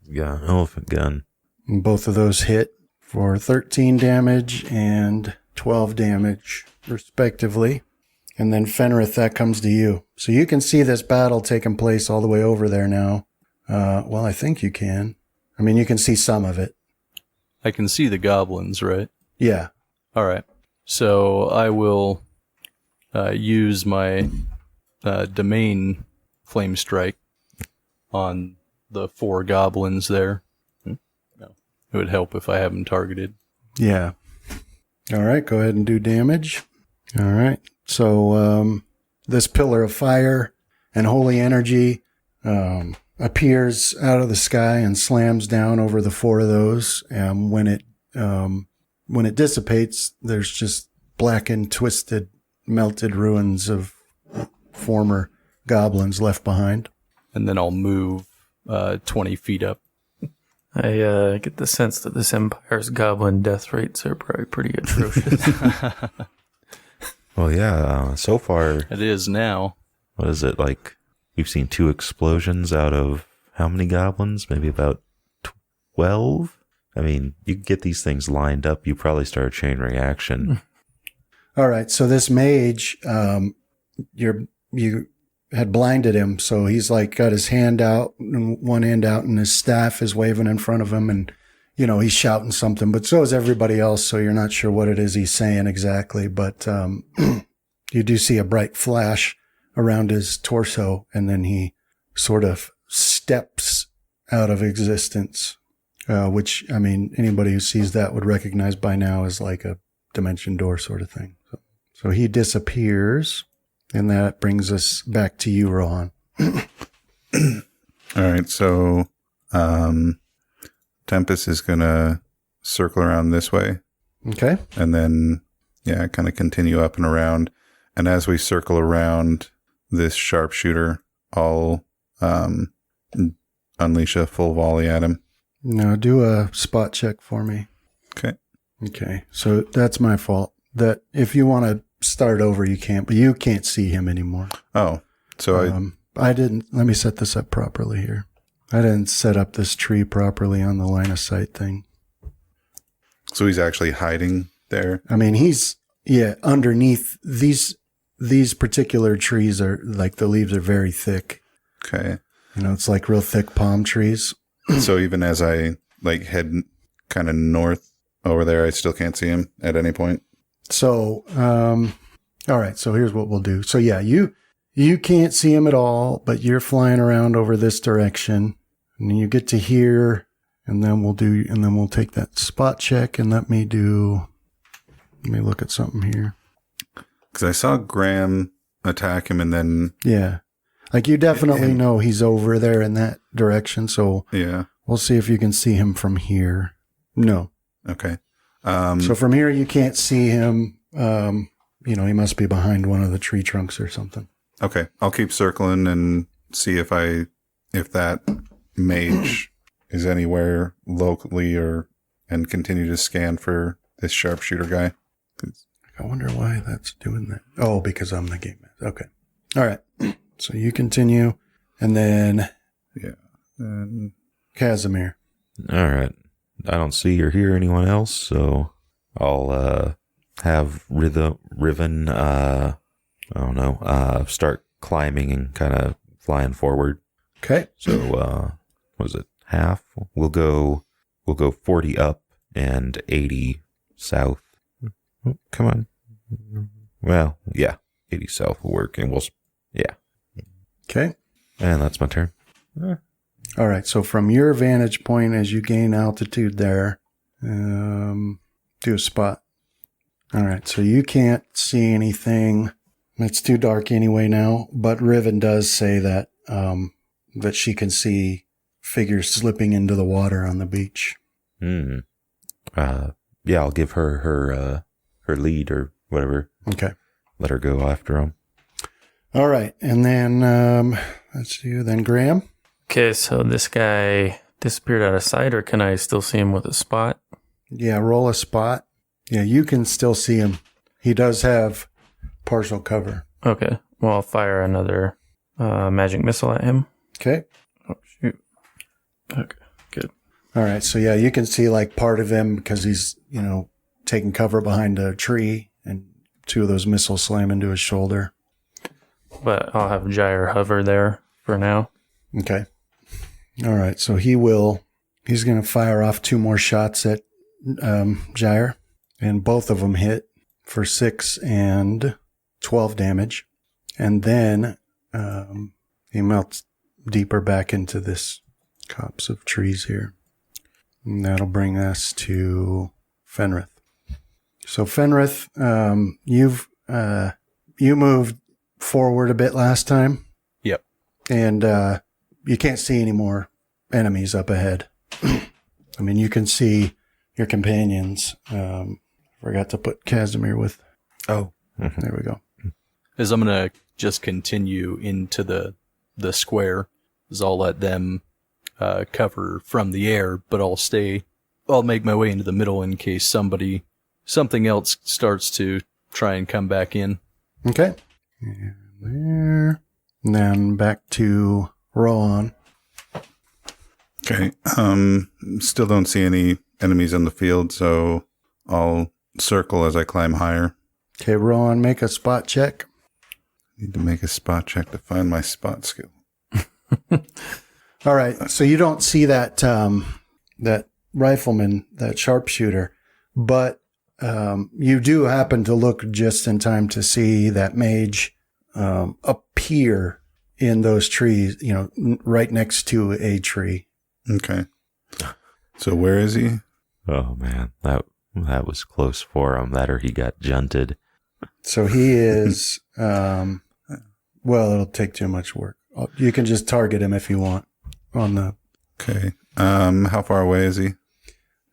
Yeah, elephant gun. And both of those hit for 13 damage and 12 damage, respectively. And then Fenrith, that comes to you. So you can see this battle taking place all the way over there now. Well, I think you can. I mean, you can see some of it. I can see the goblins, right? Yeah. All right. So I will use my domain flame strike on the 4 goblins there. No, it would help if I have them targeted. Yeah. All right, go ahead and do damage. All right. So this pillar of fire and holy energy appears out of the sky and slams down over the 4 of those. And when it dissipates, there's just blackened, twisted, melted ruins of former goblins left behind. And then I'll move 20 feet up. I get the sense that this Empire's goblin death rates are probably pretty atrocious. Well, yeah, so far, It is now. what is it, like, we've seen 2 explosions out of how many goblins? Maybe about 12? I mean, you get these things lined up, you probably start a chain reaction. All right, so this mage, you had blinded him, so he's like got his hand out, one hand out, and his staff is waving in front of him, and he's shouting something, but so is everybody else, so you're not sure what it is he's saying exactly, but you do see a bright flash around his torso, and then he sort of steps out of existence, which, I mean, anybody who sees that would recognize by now as like a dimension door sort of thing. So he disappears, and that brings us back to you, Rohan. All right, so Tempest is going to circle around this way. Okay. And then, kind of continue up and around. And as we circle around this sharpshooter, I'll unleash a full volley at him. Now do a spot check for me. Okay. Okay. So that's my fault. That if you want to start over, you can't, but you can't see him anymore. Oh, so I didn't, let me set this up properly here. I didn't set up this tree properly on the line of sight thing. so he's actually hiding there. I mean, he's, underneath these particular trees are like the leaves are very thick. Okay. It's like real thick palm trees. So even as I head kind of north over there, I still can't see him at any point. So, all right. So here's what we'll do. So you can't see him at all, but you're flying around over this direction, and you get to here, and then we'll take that spot check, and let me look at something here. Because I saw Graham attack him, and then like you definitely know he's over there in that direction. So we'll see if you can see him from here. No. Okay. So from here, you can't see him. he must be behind one of the tree trunks or something. Okay, I'll keep circling and see if that mage is anywhere locally and continue to scan for this sharpshooter guy. I wonder why that's doing that. Oh, because I'm the game master. Okay. All right. So you continue, and then And Casimir. All right. I don't see or hear anyone else, so I'll have Riven, start climbing and kind of flying forward. Okay. So, was it half? We'll go 40 up and 80 south. Oh, come on. Well, yeah, 80 south will work, and Okay. And that's my turn. All right. So from your vantage point, as you gain altitude there, do a spot. All right. So you can't see anything. It's too dark anyway now, but Riven does say that, that she can see figures slipping into the water on the beach. Yeah, I'll give her lead or whatever. Okay. Let her go after them. All right. And then, let's see, then Graham. Okay, so this guy disappeared out of sight, or can I still see him with a spot? Yeah. Roll a spot. Yeah. You can still see him. He does have partial cover. Okay, well, I'll fire another magic missile at him. Okay. Oh, shoot. Okay, good. All right. So yeah, you can see like part of him because he's, taking cover behind a tree, and two of those missiles slam into his shoulder. But I'll have Gyre hover there for now. Okay. All right. So he's going to fire off 2 more shots at Gyre, and both of them hit for 6 and 12 damage. And then he melts deeper back into this copse of trees here. And that'll bring us to Fenrith. So Fenrith, you moved forward a bit last time. Yep. And you can't see any more enemies up ahead. I mean, you can see your companions. Forgot to put Casimir with. Oh. There we go. As I'm going to just continue into the square, as I'll let them cover from the air, but I'll make my way into the middle in case something else starts to try and come back in. Okay. And there. And then back to Rowan. Okay. Still don't see any enemies on the field, so I'll circle as I climb higher. Okay, Rowan, make a spot check. Need to make a spot check to find my spot skill. All right. So you don't see that that rifleman, that sharpshooter, but you do happen to look just in time to see that mage appear in those trees, right next to a tree. Okay. So where is he? Oh man, that was close for him. That or he got junted. So he is, well, it'll take too much work. You can just target him if you want on the. Okay. How far away is he?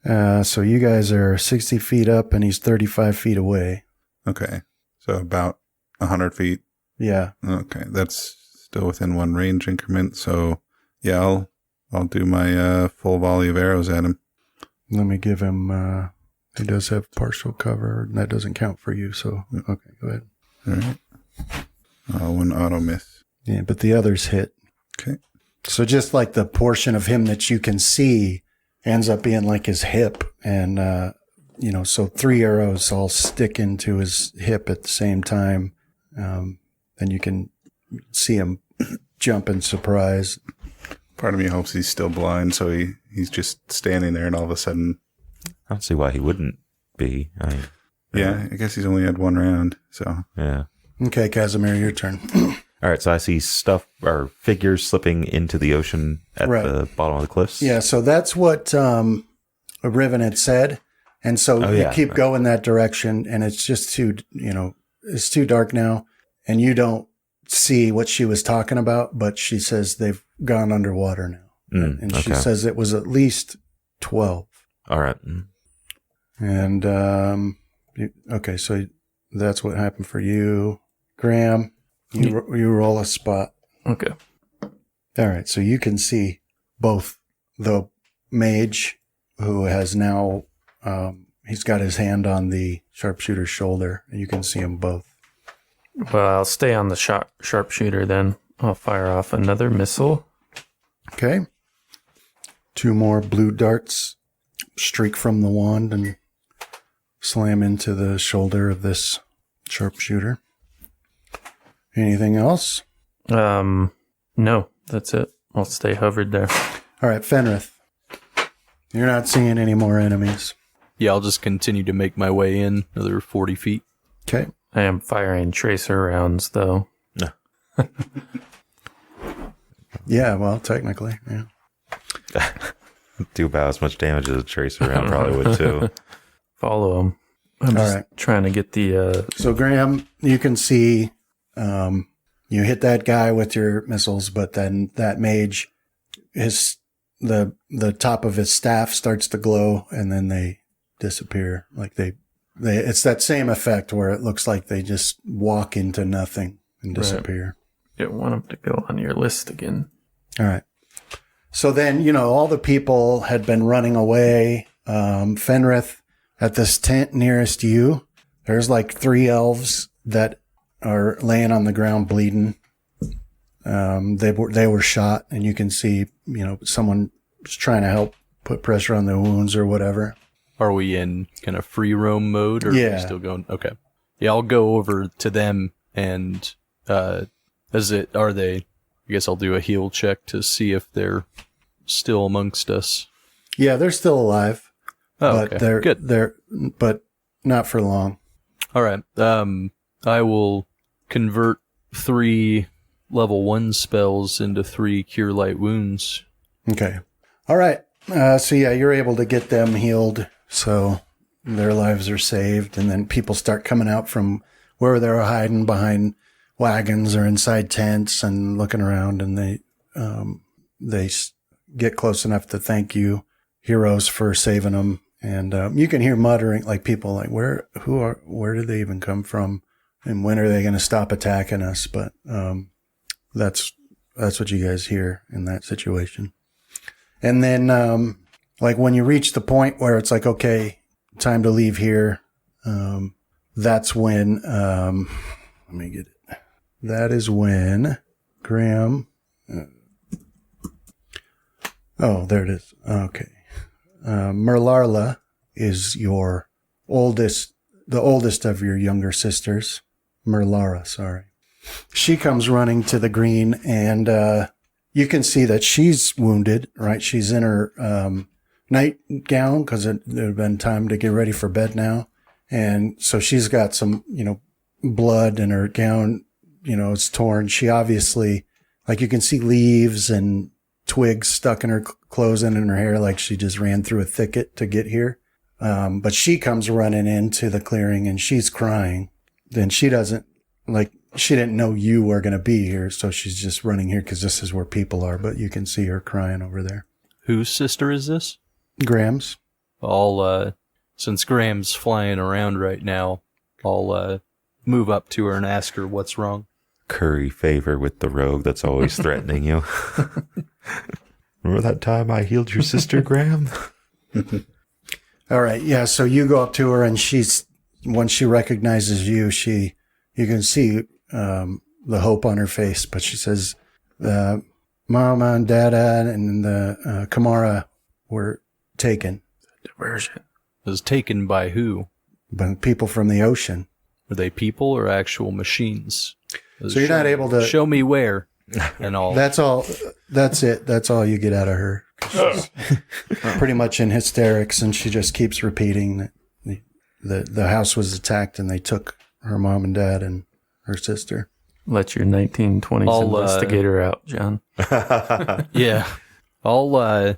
So you guys are 60 feet up and he's 35 feet away. Okay. So about 100 feet. Yeah. Okay. That's still within 1 range increment. So yeah, I'll do my full volley of arrows at him. Let me give him, he does have partial cover, and that doesn't count for you. So, okay, go ahead. All right. 1 auto miss. Yeah, but the others hit. Okay. So just like the portion of him that you can see ends up being like his hip. And, so 3 arrows all stick into his hip at the same time. And you can see him jump in surprise. Part of me hopes he's still blind, so he's just standing there, and all of a sudden... I don't see why he wouldn't be. Yeah, I guess he's only had 1 round, so... Yeah. Okay, Casimir, your turn. All right, so I see stuff or figures slipping into the ocean at the bottom of the cliffs. Yeah, so that's what Riven had said. And so you keep going that direction, and it's just too, it's too dark now, and you don't see what she was talking about, but she says they've gone underwater now. And she says it was at least 12. All right. And, okay, so that's what happened for you. Graham, you roll a spot. Okay. All right, so you can see both the mage, who has now, he's got his hand on the sharpshooter's shoulder, and you can see them both. Well, I'll stay on the sharpshooter then. I'll fire off another missile. Okay. 2 more blue darts streak from the wand and slam into the shoulder of this sharpshooter. Anything else? No, that's it. I'll stay hovered there. All right, Fenrith. You're not seeing any more enemies. Yeah, I'll just continue to make my way in another 40 feet. Okay. I am firing tracer rounds, though. No. Yeah, well, technically, yeah. Do about as much damage as a tracer round probably would too. Follow him. I'm All just right. trying to get the... So, Graham, you can see you hit that guy with your missiles, but then that mage, the top of his staff starts to glow, and then they disappear. Like they it's that same effect where it looks like they just walk into nothing and disappear. You don't want him to go on your list again. All right. So then, all the people had been running away. Fenrith, at this tent nearest you, there's like 3 elves that are laying on the ground bleeding. They were shot, and you can see, someone was trying to help put pressure on the wounds or whatever. Are we in kind of free roam mode, or are we still going? Okay. Yeah, I'll go over to them, and I guess I'll do a heal check to see if they're still amongst us. Yeah, they're still alive. Oh, but okay. They're but not for long. All right. I will convert 3 level 1 spells into 3 cure light wounds. Okay. All right. So yeah, you're able to get them healed, so their lives are saved, and then people start coming out from where they were hiding behind wagons or inside tents and looking around, and they get close enough to thank you, heroes, for saving them. And you can hear muttering, like people like, where did they even come from, and when are they going to stop attacking us? But that's what you guys hear in that situation. And then like when you reach the point where it's like, okay, time to leave here, that's when let me get it. That is when Graham. Oh, there it is. Okay. Merlarla is the oldest of your younger sisters. Merlara, sorry. She comes running to the green, and you can see that she's wounded, right? She's in her nightgown because it had been time to get ready for bed now. And so she's got some, blood in her gown, it's torn. She obviously, like you can see leaves and twigs stuck in her clothes and in her hair, like she just ran through a thicket to get here. But she comes running into the clearing and she's crying. Then she didn't know you were going to be here, so she's just running here because this is where people are, but you can see her crying over there. Whose sister is this? Graham's. Since Graham's flying around right now, I'll move up to her and ask her what's wrong. Curry favor with the rogue that's always threatening you. Remember that time I healed your sister, Graham? All right, yeah, so you go up to her, and once she recognizes you, you can see the hope on her face, but she says, Mama and Dada and the Kamara were taken. Diversion. It was taken by who? By people from the ocean. Are they people or actual machines? So you're not able to... Show me where and all. That's all. That's it. That's all you get out of her. She's pretty much in hysterics, and she just keeps repeating that the house was attacked and they took her mom and dad and her sister. Let your 1920s investigator out, John. Yeah. I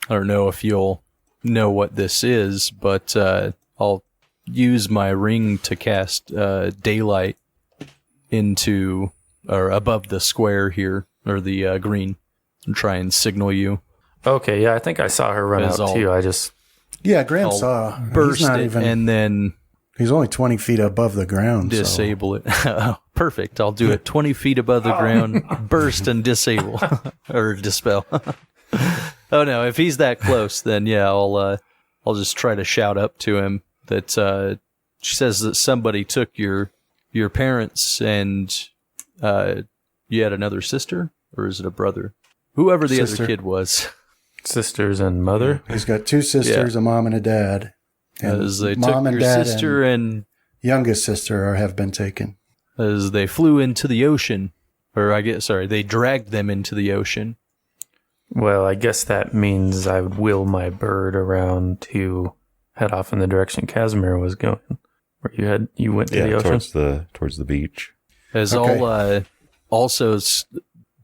don't know if you'll know what this is, but I'll use my ring to cast daylight into or above the square here, or the green, and try and signal you. Okay, yeah, I think I saw her run out too. Yeah, Graham saw. Burst it, and then He's only 20 feet above the ground. Disable it. Perfect. I'll do it 20 feet above the ground, burst and disable or dispel. Oh no, if he's that close, then yeah, I'll just try to shout up to him that she says that somebody took your parents and you had another sister, or is it a brother? Whoever the Sister. other kid was. Sisters and mother. He's got 2 sisters, a mom and a dad. And As they mom took and your dad sister and youngest sister have been taken. as they flew into the ocean, or they dragged them into the ocean. Well, I guess that means I would wheel my bird around to head off in the direction Casimir was going. Where you went to the ocean? towards the beach. As Okay. I'll also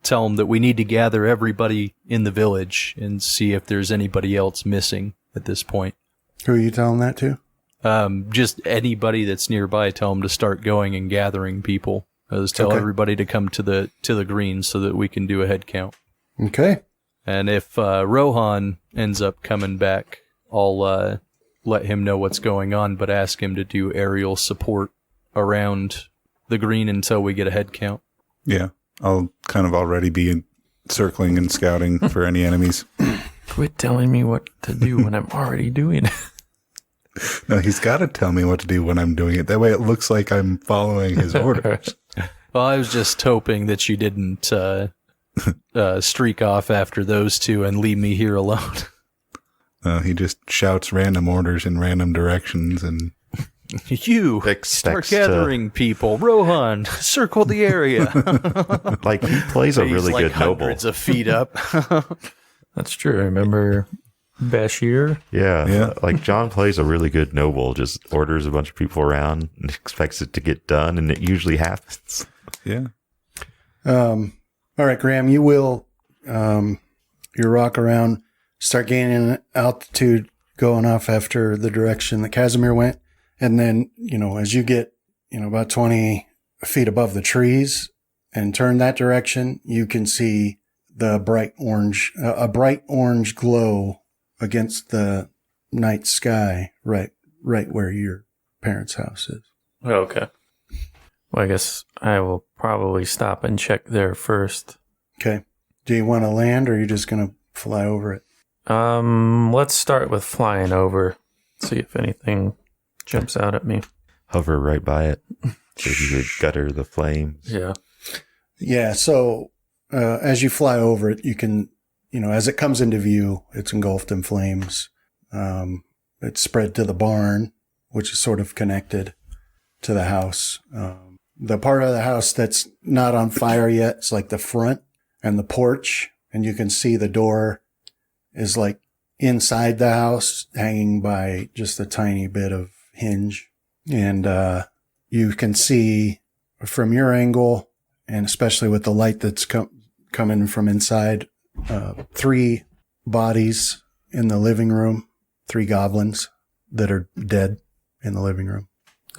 tell them that we need to gather everybody in the village and see if there's anybody else missing at this point. Who are you telling that to? Just anybody that's nearby, tell them to start going and gathering people. Just tell Okay. everybody to come to the green so that we can do a head count. Okay. And if Rohan ends up coming back, I'll let him know what's going on, but ask him to do aerial support around the green until we get a head count. Yeah, I'll kind of already be circling and scouting for any enemies. Quit telling me what to do when I'm already doing it. No, he's got to tell me what to do when I'm doing it. That way it looks like I'm following his orders. Well, I was just hoping that you didn't streak off after those two and leave me here alone. He just shouts random orders in random directions, and You start Expects gathering people. Rohan, circle the area. Like, he plays a He's really like good noble. hundreds of feet up. That's true. Remember Bashir? Yeah. Like, John plays a really good noble, just orders a bunch of people around and expects it to get done, and it usually happens. yeah. All right, Graham, you will your rock around, start gaining altitude, going off after the direction that Casimir went. And then, as you get, about 20 feet above the trees and turn that direction, you can see the bright orange glow against the night sky right where your parents' house is. Okay. Well, I guess I will probably stop and check there first. Okay. Do you want to land, or are you just going to fly over it? Let's start with flying over. See if anything jumps out at me. Hover right by it so you could gutter the flames. Yeah. Yeah. So, as you fly over it, you can, as it comes into view, it's engulfed in flames. It's spread to the barn, which is sort of connected to the house. The part of the house that's not on fire yet is like the front and the porch, and you can see the door is like inside the house, hanging by just a tiny bit of hinge. And you can see from your angle, and especially with the light that's coming from inside, 3 bodies in the living room, 3 goblins that are dead in the living room.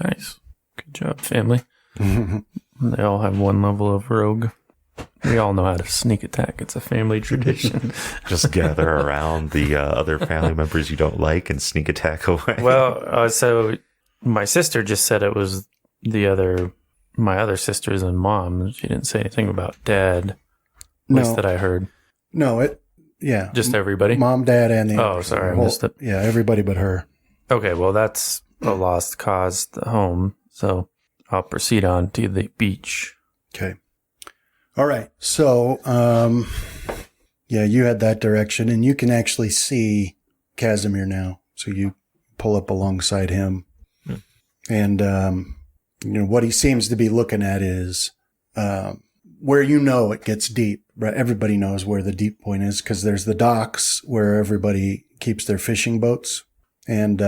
Nice. Good job, family. They all have one level of rogue. We all know how to sneak attack. It's a family tradition. Just gather around the other family members you don't like and sneak attack away. Well, so my sister just said it was my other sisters and mom. She didn't say anything about dad. At least that I heard. No, Just everybody? Mom, dad, and the Oh, sorry, I missed it. Yeah, everybody but her. Okay, well, that's a lost cause, the home. So I'll proceed on to the beach. Okay. All right. So, you had that direction, and you can actually see Casimir now. So you pull up alongside him. And, what he seems to be looking at is where it gets deep. Right? Everybody knows where the deep point is because there's the docks where everybody keeps their fishing boats. And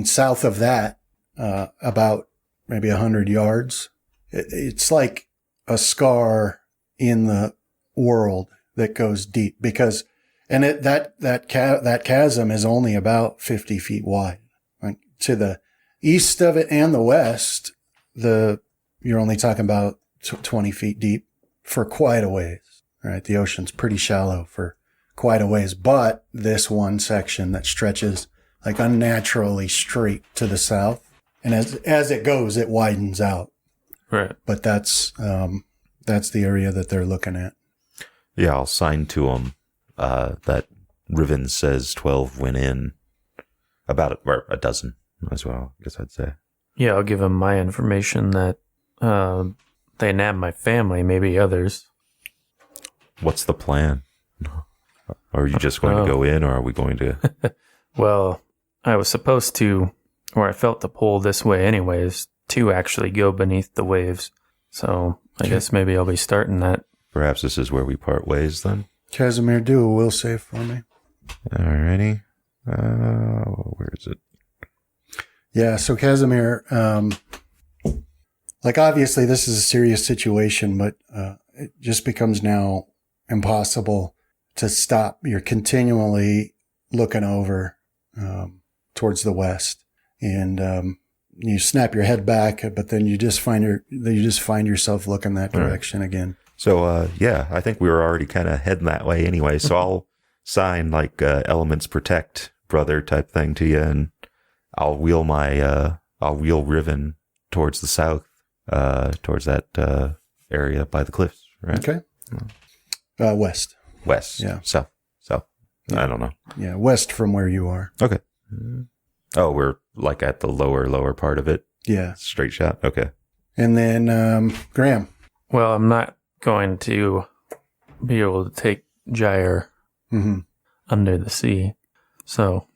south of that, about maybe 100 yards, it's like a scar in the world that goes deep because, that chasm is only about 50 feet wide. Like to the east of it and the west, you're only talking about 20 feet deep for quite a ways, right? The ocean's pretty shallow for quite a ways, but this one section that stretches like unnaturally straight to the south. And as it goes, it widens out. Right. But that's the area that they're looking at. Yeah, I'll sign to him that Riven says 12 went in. About or a dozen as well, I guess I'd say. Yeah, I'll give him my information that they nabbed my family, maybe others. What's the plan? Are you just going to go in, or are we going to... Well, I was supposed to, or I felt the pull this way anyways, to actually go beneath the waves. So I guess maybe I'll be starting that. Perhaps this is where we part ways then? Casimir, do a will save for me. Alrighty. Where is it? Yeah, so Casimir, like obviously this is a serious situation, but it just becomes now impossible to stop. You're continually looking over towards the west, and you snap your head back, but then you just find yourself looking that direction again. So yeah, I think we were already kind of heading that way anyway. So I'll sign like Elements Protect brother type thing to you, and I'll wheel Riven towards the south, towards that area by the cliffs, right? Okay. West. West. Yeah. South. Yeah. I don't know. Yeah, west from where you are. Okay. Oh, we're like at the lower part of it. Yeah. Straight shot. Okay. And then Graham. Well, I'm not going to be able to take Gyre under the sea. So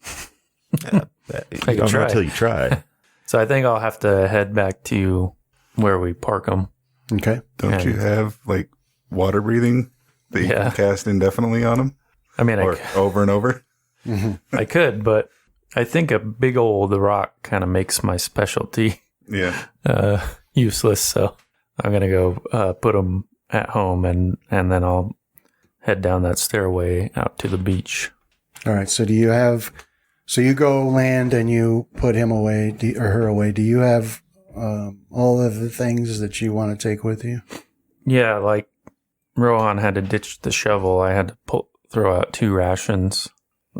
You don't know until you try. So I think I'll have to head back to where we park them. Okay. Don't you have like water breathing that you can cast indefinitely on them? I mean, Or over and over? I could, but I think a big old rock kind of makes my specialty Yeah. useless. So I'm going to go put them at home, and then I'll head down that stairway out to the beach. All right. So you go land and you put him away or her away. Do you have all of the things that you want to take with you? Yeah, like Rohan had to ditch the shovel. I had to throw out 2 rations.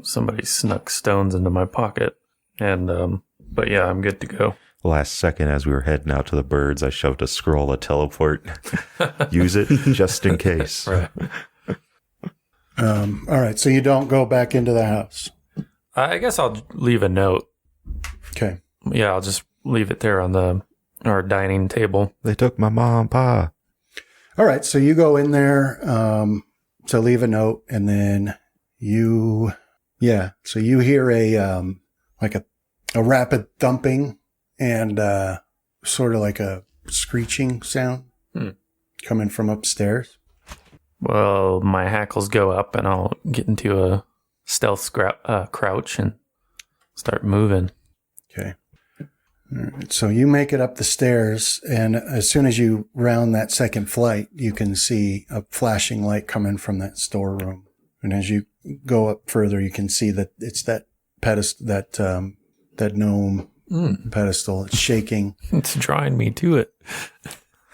Somebody snuck stones into my pocket. And, but yeah, I'm good to go. Last second, as we were heading out to the birds, I shoved a scroll of teleport. Use it just in case. Right. All right. So you don't go back into the house. I guess I'll leave a note. Okay. Yeah, I'll just leave it there on our dining table. They took my mom and pa. All right. So you go in there to leave a note, and then so you hear a rapid thumping and sort of like a screeching sound coming from upstairs. Well, my hackles go up, and I'll get into a stealth crouch and start moving. Okay. All right. So you make it up the stairs, and as soon as you round that second flight, you can see a flashing light coming from that storeroom. And as you go up further, you can see that it's that pedestal, that gnome pedestal. It's shaking. It's drawing me to it.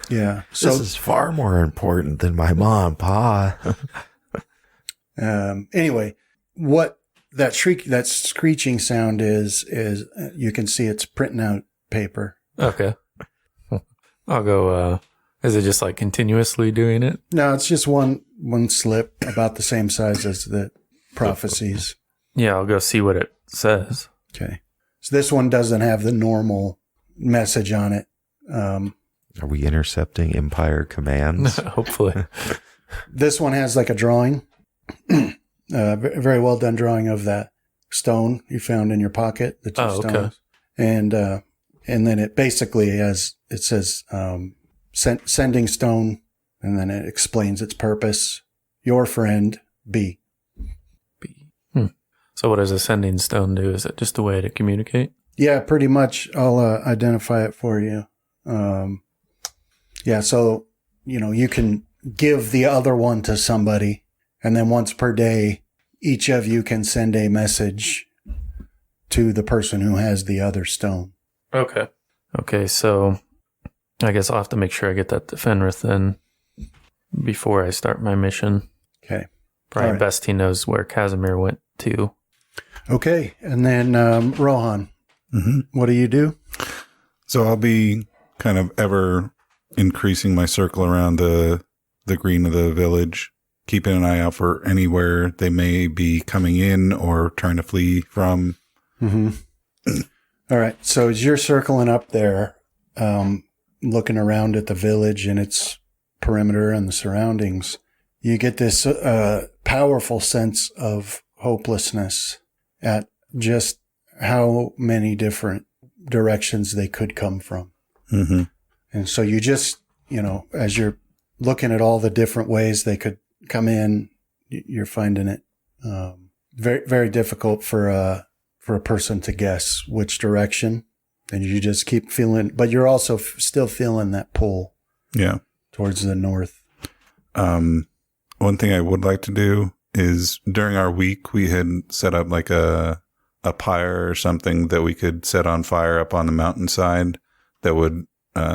Yeah. So This is far more important than my mom and pa. anyway, what that screeching sound is you can see it's printing out paper. Okay. I'll go, is it just like continuously doing it? No, it's just one slip about the same size as the prophecies. Yeah, I'll go see what it says. Okay. So this one doesn't have the normal message on it. Are we intercepting Empire commands? Hopefully. This one has like a drawing, very well done drawing of that stone you found in your pocket, the 2 stones. Okay. And then it basically says sending stone, and then it explains its purpose. Your friend, B. So what does a sending stone do? Is it just a way to communicate? Yeah, pretty much. I'll identify it for you. So, you can give the other one to somebody, and then once per day, each of you can send a message to the person who has the other stone. Okay. Okay, so I guess I'll have to make sure I get that to Fenrith then before I start my mission. Okay. Probably All right. best he knows where Casimir went to. Okay. And then Rohan, what do you do? So I'll be kind of ever increasing my circle around the green of the village, keeping an eye out for anywhere they may be coming in or trying to flee from. Mm-hmm. All right. So as you're circling up there, looking around at the village and its perimeter and the surroundings, you get this powerful sense of hopelessness at just how many different directions they could come from. Mm-hmm. And so you just, as you're looking at all the different ways they could come in, you're finding it very, very difficult for a person to guess which direction. And you just keep feeling, but you're also still feeling that pull. Yeah. Towards the north. One thing I would like to do is during our week, we had set up like a pyre or something that we could set on fire up on the mountainside that would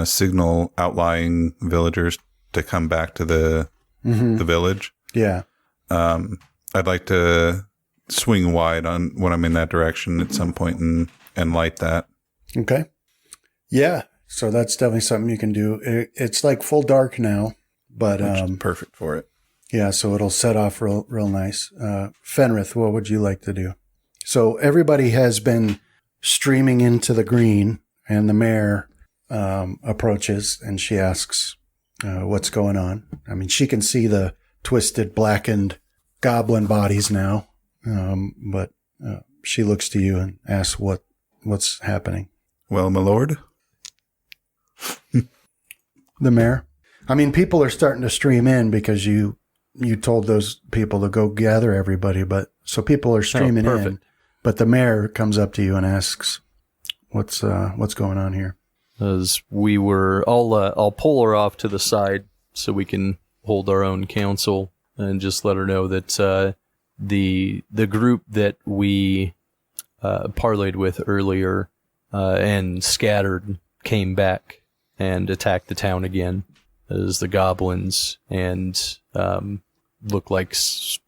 signal outlying villagers to come back to the village. Yeah. I'd like to swing wide on when I'm in that direction at some point and light that. Okay. Yeah. So that's definitely something you can do. It's like full dark now, but which is perfect for it. Yeah, so it'll set off real nice. Fenrith, what would you like to do? So everybody has been streaming into the green, and the mayor approaches, and she asks, what's going on? I mean, she can see the twisted, blackened goblin bodies now, but she looks to you and asks what's happening. Well, my lord? The mayor? I mean, people are starting to stream in because you told those people to go gather everybody, but so people are streaming in. But the mayor comes up to you and asks, "What's going on here?" As we were, I'll pull her off to the side so we can hold our own counsel and just let her know that the group that we parlayed with earlier and scattered came back and attacked the town again as the goblins and looked like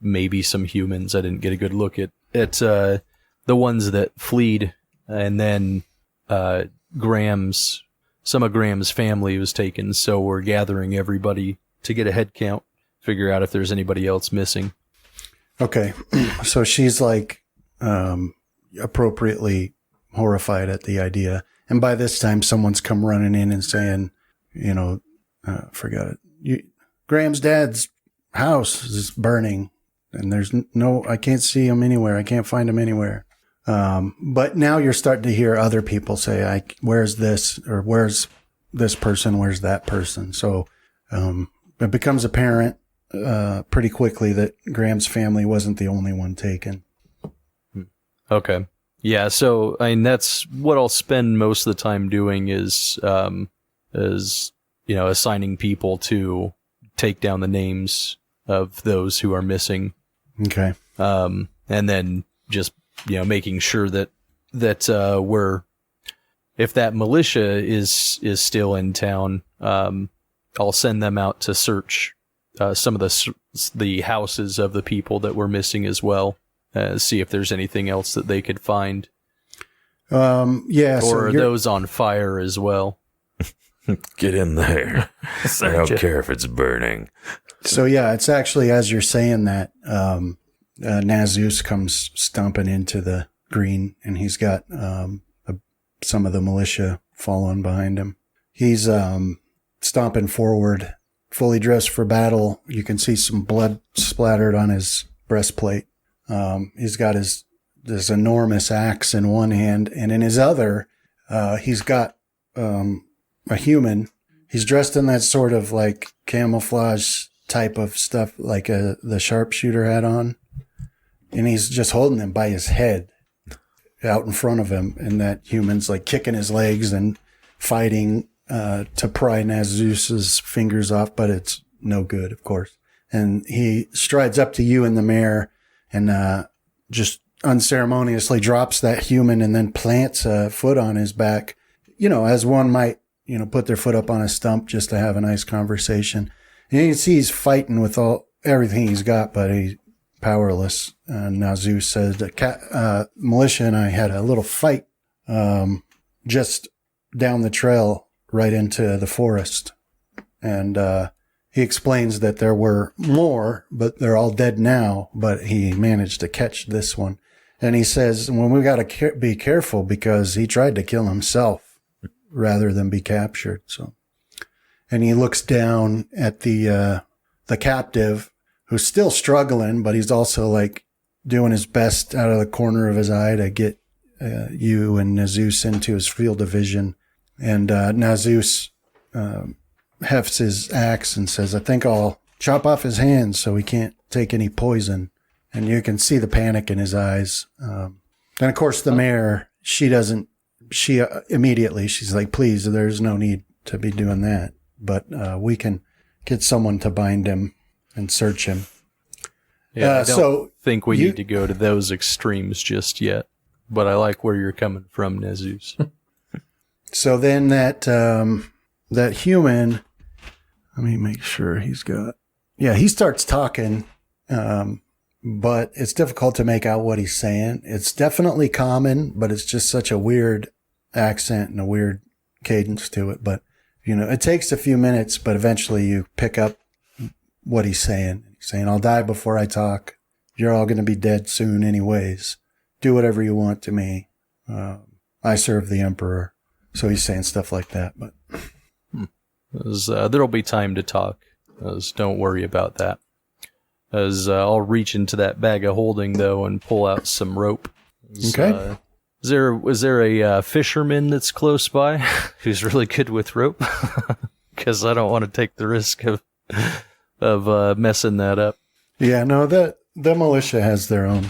maybe some humans. I didn't get a good look at the ones that fled, and then some of Graham's family was taken, so we're gathering everybody to get a head count, figure out if there's anybody else missing. Okay, so she's like appropriately horrified at the idea, and by this time someone's come running in and saying, forgot it. Graham's dad's house is burning, and there's I can't see him anywhere. I can't find him anywhere. But now you're starting to hear other people say, where's this, or where's this person, where's that person? So it becomes apparent pretty quickly that Graham's family wasn't the only one taken. Okay. Yeah, so I mean that's what I'll spend most of the time doing is assigning people to take down the names of those who are missing. Okay. And then just making sure that we're, if that militia is still in town, I'll send them out to search some of the houses of the people that were missing as well. See if there's anything else that they could find. Yeah. Or are those on fire as well? Get in there. I don't care if it's burning. So yeah, it's actually, as you're saying that, Nazus comes stomping into the green, and he's got some of the militia following behind him. He's stomping forward, fully dressed for battle. You can see some blood splattered on his breastplate. He's got this enormous axe in one hand, and in his other, he's got a human. He's dressed in that sort of like camouflage type of stuff, like the sharpshooter had on, and he's just holding him by his head out in front of him, and that human's like kicking his legs and fighting to pry Nazus's fingers off, but it's no good, of course. And he strides up to you and the mayor and just unceremoniously drops that human and then plants a foot on his back, as one might, put their foot up on a stump just to have a nice conversation. And you can see he's fighting with everything he's got, but powerless. Nazu said, militia and I had a little fight just down the trail right into the forest. And he explains that there were more, but they're all dead now, but he managed to catch this one. And he says, well, we got to be careful because he tried to kill himself rather than be captured. So, and he looks down at the captive who's still struggling, but he's also like doing his best out of the corner of his eye to get you and Nazus into his field of vision. And Nazus hefts his axe and says, I think I'll chop off his hands so he can't take any poison. And you can see the panic in his eyes. And of course, the mayor, immediately, she's like, please, there's no need to be doing that. But we can get someone to bind him and search him. Yeah, I don't think we need to go to those extremes just yet. But I like where you're coming from, Nazus. So then that human, let me make sure he starts talking. But it's difficult to make out what he's saying. It's definitely common, but it's just such a weird accent and a weird cadence to it. But, it takes a few minutes, but eventually you pick up what he's saying. He's saying, I'll die before I talk. You're all going to be dead soon anyways. Do whatever you want to me. I serve the emperor. So he's saying stuff like that. But there'll be time to talk. Don't worry about that. I'll reach into that bag of holding, though, and pull out some rope. Okay. Was there a fisherman that's close by who's really good with rope? Because I don't want to take the risk of messing that up. Yeah, no, the militia has their own.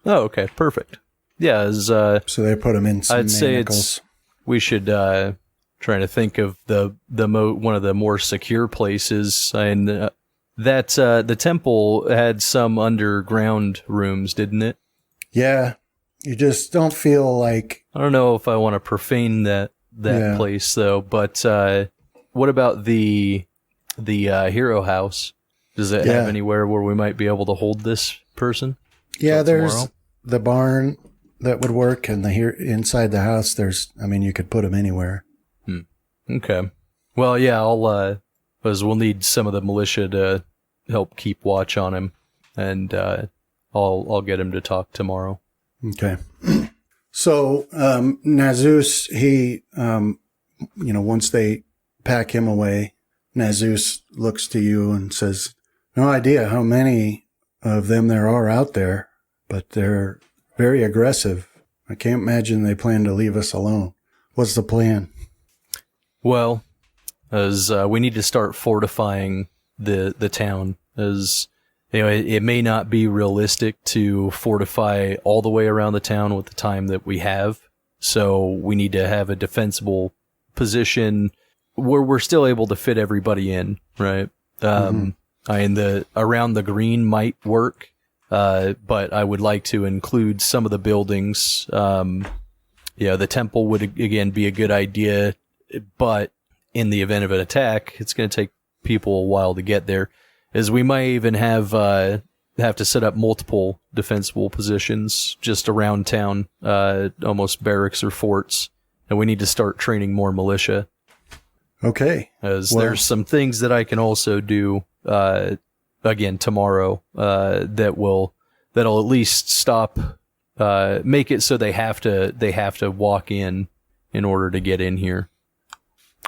Oh, okay, perfect. Yeah, so they put them in some I'd manacles. Say we should try to think of one of the more secure places. And that the temple had some underground rooms, didn't it? Yeah, you just don't feel like... I don't know if I want to profane that place, though. But what about the hero house? Does it have anywhere where we might be able to hold this person? Yeah, there's the barn that would work, and inside the house, you could put him anywhere. Okay. Well, yeah, because we'll need some of the militia to help keep watch on him, and I'll get him to talk tomorrow. Okay. So Nazus, he, once they pack him away, Nazus looks to you and says, "No idea how many of them there are out there, but they're very aggressive. I can't imagine they plan to leave us alone. What's the plan?" Well, as we need to start fortifying the town, as it may not be realistic to fortify all the way around the town with the time that we have. So we need to have a defensible position where we're still able to fit everybody in, right? Around the green might work, but I would like to include some of the buildings. The temple would again be a good idea. But in the event of an attack, it's going to take people a while to get there, as we might even have to set up multiple defensible positions just around town, almost barracks or forts, and we need to start training more militia. Okay. There's some things that I can also do again tomorrow that'll at least stop, make it so they have to walk in order to get in here.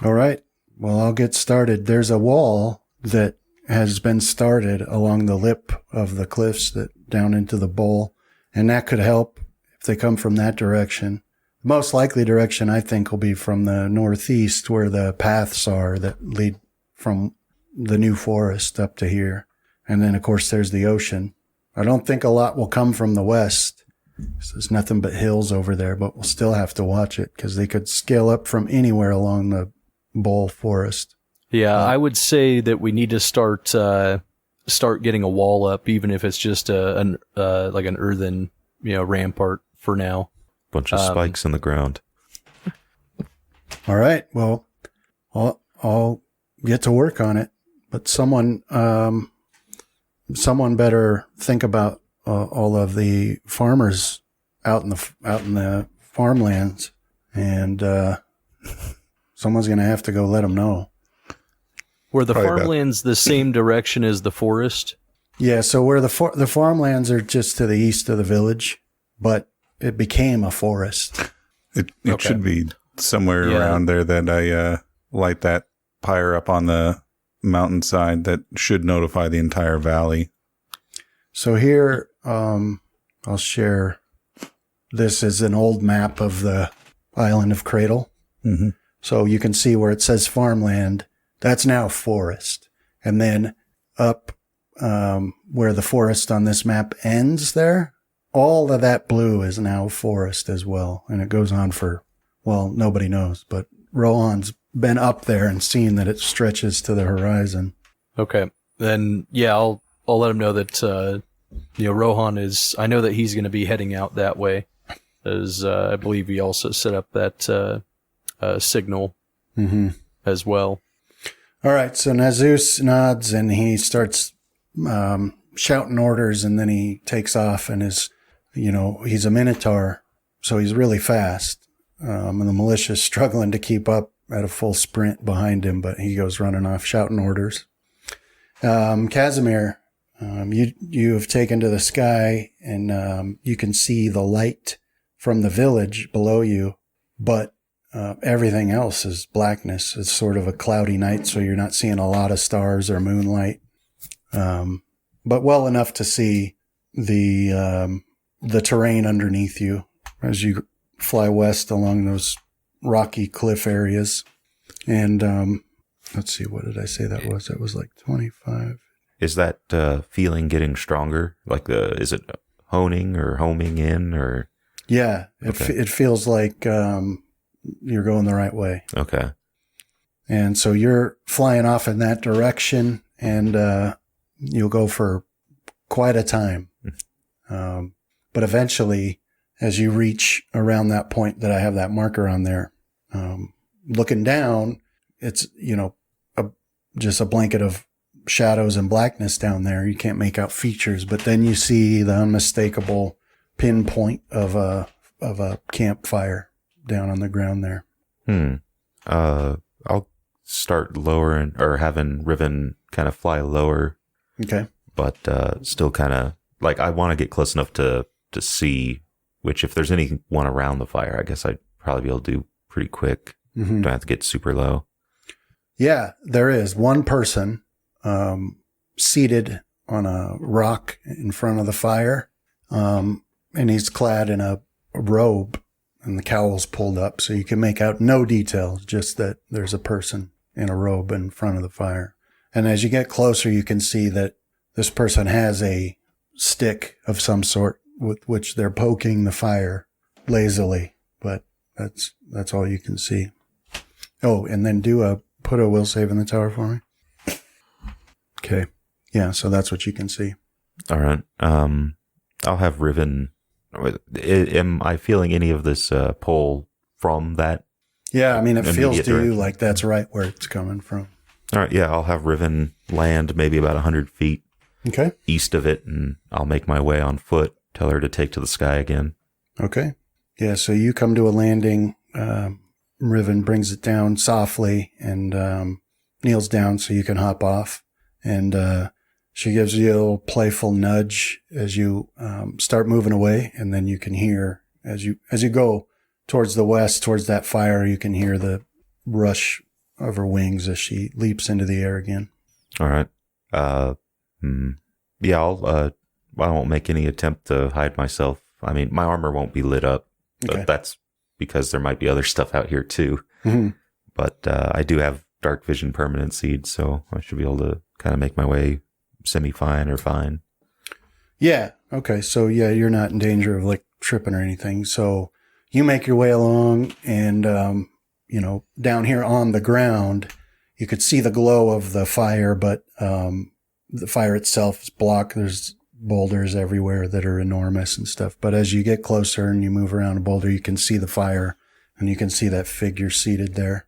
All right. Well, I'll get started. There's a wall that has been started along the lip of the cliffs that down into the bowl, and that could help if they come from that direction. The most likely direction, I think, will be from the northeast, where the paths are that lead from the new forest up to here. And then, of course, there's the ocean. I don't think a lot will come from the west. There's nothing but hills over there, but we'll still have to watch it because they could scale up from anywhere along the bowl forest. Yeah, I would say that we need to start getting a wall up, even if it's just an earthen rampart for now. Bunch of spikes in the ground. All right. Well, I'll get to work on it. But someone, someone better think about all of the farmers out in the farmlands, and someone's going to have to go let them know. Were the Probably about- farmlands the same direction as the forest? Yeah, so where the farmlands are just to the east of the village, but it became a forest. It Okay. should be somewhere Yeah. around there that I light that pyre up on the mountainside that should notify the entire valley. So here, I'll share. This is an old map of the island of Cradle. Mm-hmm. So you can see where it says farmland. That's now forest. And then up where the forest on this map ends there, all of that blue is now forest as well. And it goes on for, well, nobody knows. But Rohan's been up there and seen that it stretches to the horizon. Okay. Then, yeah, I'll let him know that, Rohan is, I know that he's going to be heading out that way. As I believe he also set up that signal Mm-hmm. as well. All right, so Nazus nods and he starts shouting orders, and then he takes off and he's a Minotaur, so he's really fast. And the militia's struggling to keep up at a full sprint behind him, but he goes running off shouting orders. Casimir, you have taken to the sky, and you can see the light from the village below you, but everything else is blackness. It's sort of a cloudy night, so you're not seeing a lot of stars or moonlight, but well enough to see the terrain underneath you as you fly west along those rocky cliff areas. And let's see, what did I say that was? That was like 25. Is that feeling getting stronger? Like is it honing or homing in or? Yeah, Okay. it feels like you're going the right way. Okay. And so you're flying off in that direction, and you'll go for quite a time. But eventually, as you reach around that point that I have that marker on there, looking down, it's, just a blanket of shadows and blackness down there. You can't make out features, but then you see the unmistakable pinpoint of a campfire down on the ground there. I'll start lowering or having Riven kind of fly lower, Okay. but still kind of like I want to get close enough to see, which if there's anyone around the fire, I guess I'd probably be able to do pretty quick. Mm-hmm. Don't have to get super low. Yeah, there is one person seated on a rock in front of the fire, and he's clad in a robe, and the cowl's pulled up, so you can make out no details, just that there's a person in a robe in front of the fire. And as you get closer, you can see that this person has a stick of some sort with which they're poking the fire lazily, but that's all you can see. Oh, and then put a will save in the tower for me. Okay. Yeah, so that's what you can see. All right. I'll have Riven. Am I feeling any of this pull from that? Yeah, I mean, it feels Immediate to you direction. like that's right where it's coming from. All right. Yeah, I'll have Riven land maybe about 100 feet Okay. east of it, and I'll make my way on foot. Tell her to take to the sky again. Okay. Yeah, so you come to a landing. Riven brings it down softly and kneels down so you can hop off. And she gives you a little playful nudge as you start moving away, and then you can hear as you go towards the west, towards that fire, you can hear the rush of her wings as she leaps into the air again. All right. Yeah, I won't make any attempt to hide myself. I mean, my armor won't be lit up, Okay. but that's because there might be other stuff out here too. Mm-hmm. But I do have dark vision permanent seed, so I should be able to kind of make my way semi-fine or fine. Yeah. Okay. So yeah, you're not in danger of like tripping or anything. So you make your way along, and down here on the ground, you could see the glow of the fire, but the fire itself is blocked. There's boulders everywhere that are enormous and stuff. But as you get closer and you move around a boulder, you can see the fire, and you can see that figure seated there,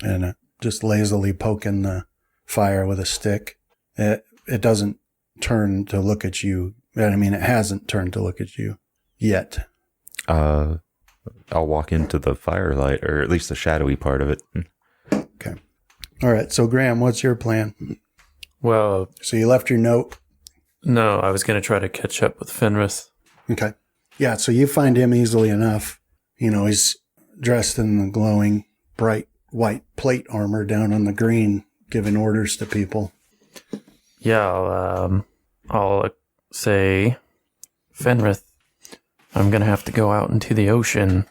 and just lazily poking the fire with a stick. It doesn't turn to look at you. I mean, it hasn't turned to look at you yet. I'll walk into the firelight, or at least the shadowy part of it. Okay. All right. So, Graham, what's your plan? Well, So you left your note. no, I was going to try to catch up with Fenris. Okay. Yeah. So you find him easily enough. You know, he's dressed in the glowing, bright white plate armor down on the green, giving orders to people. Yeah, I'll say, Fenris, I'm going to have to go out into the ocean.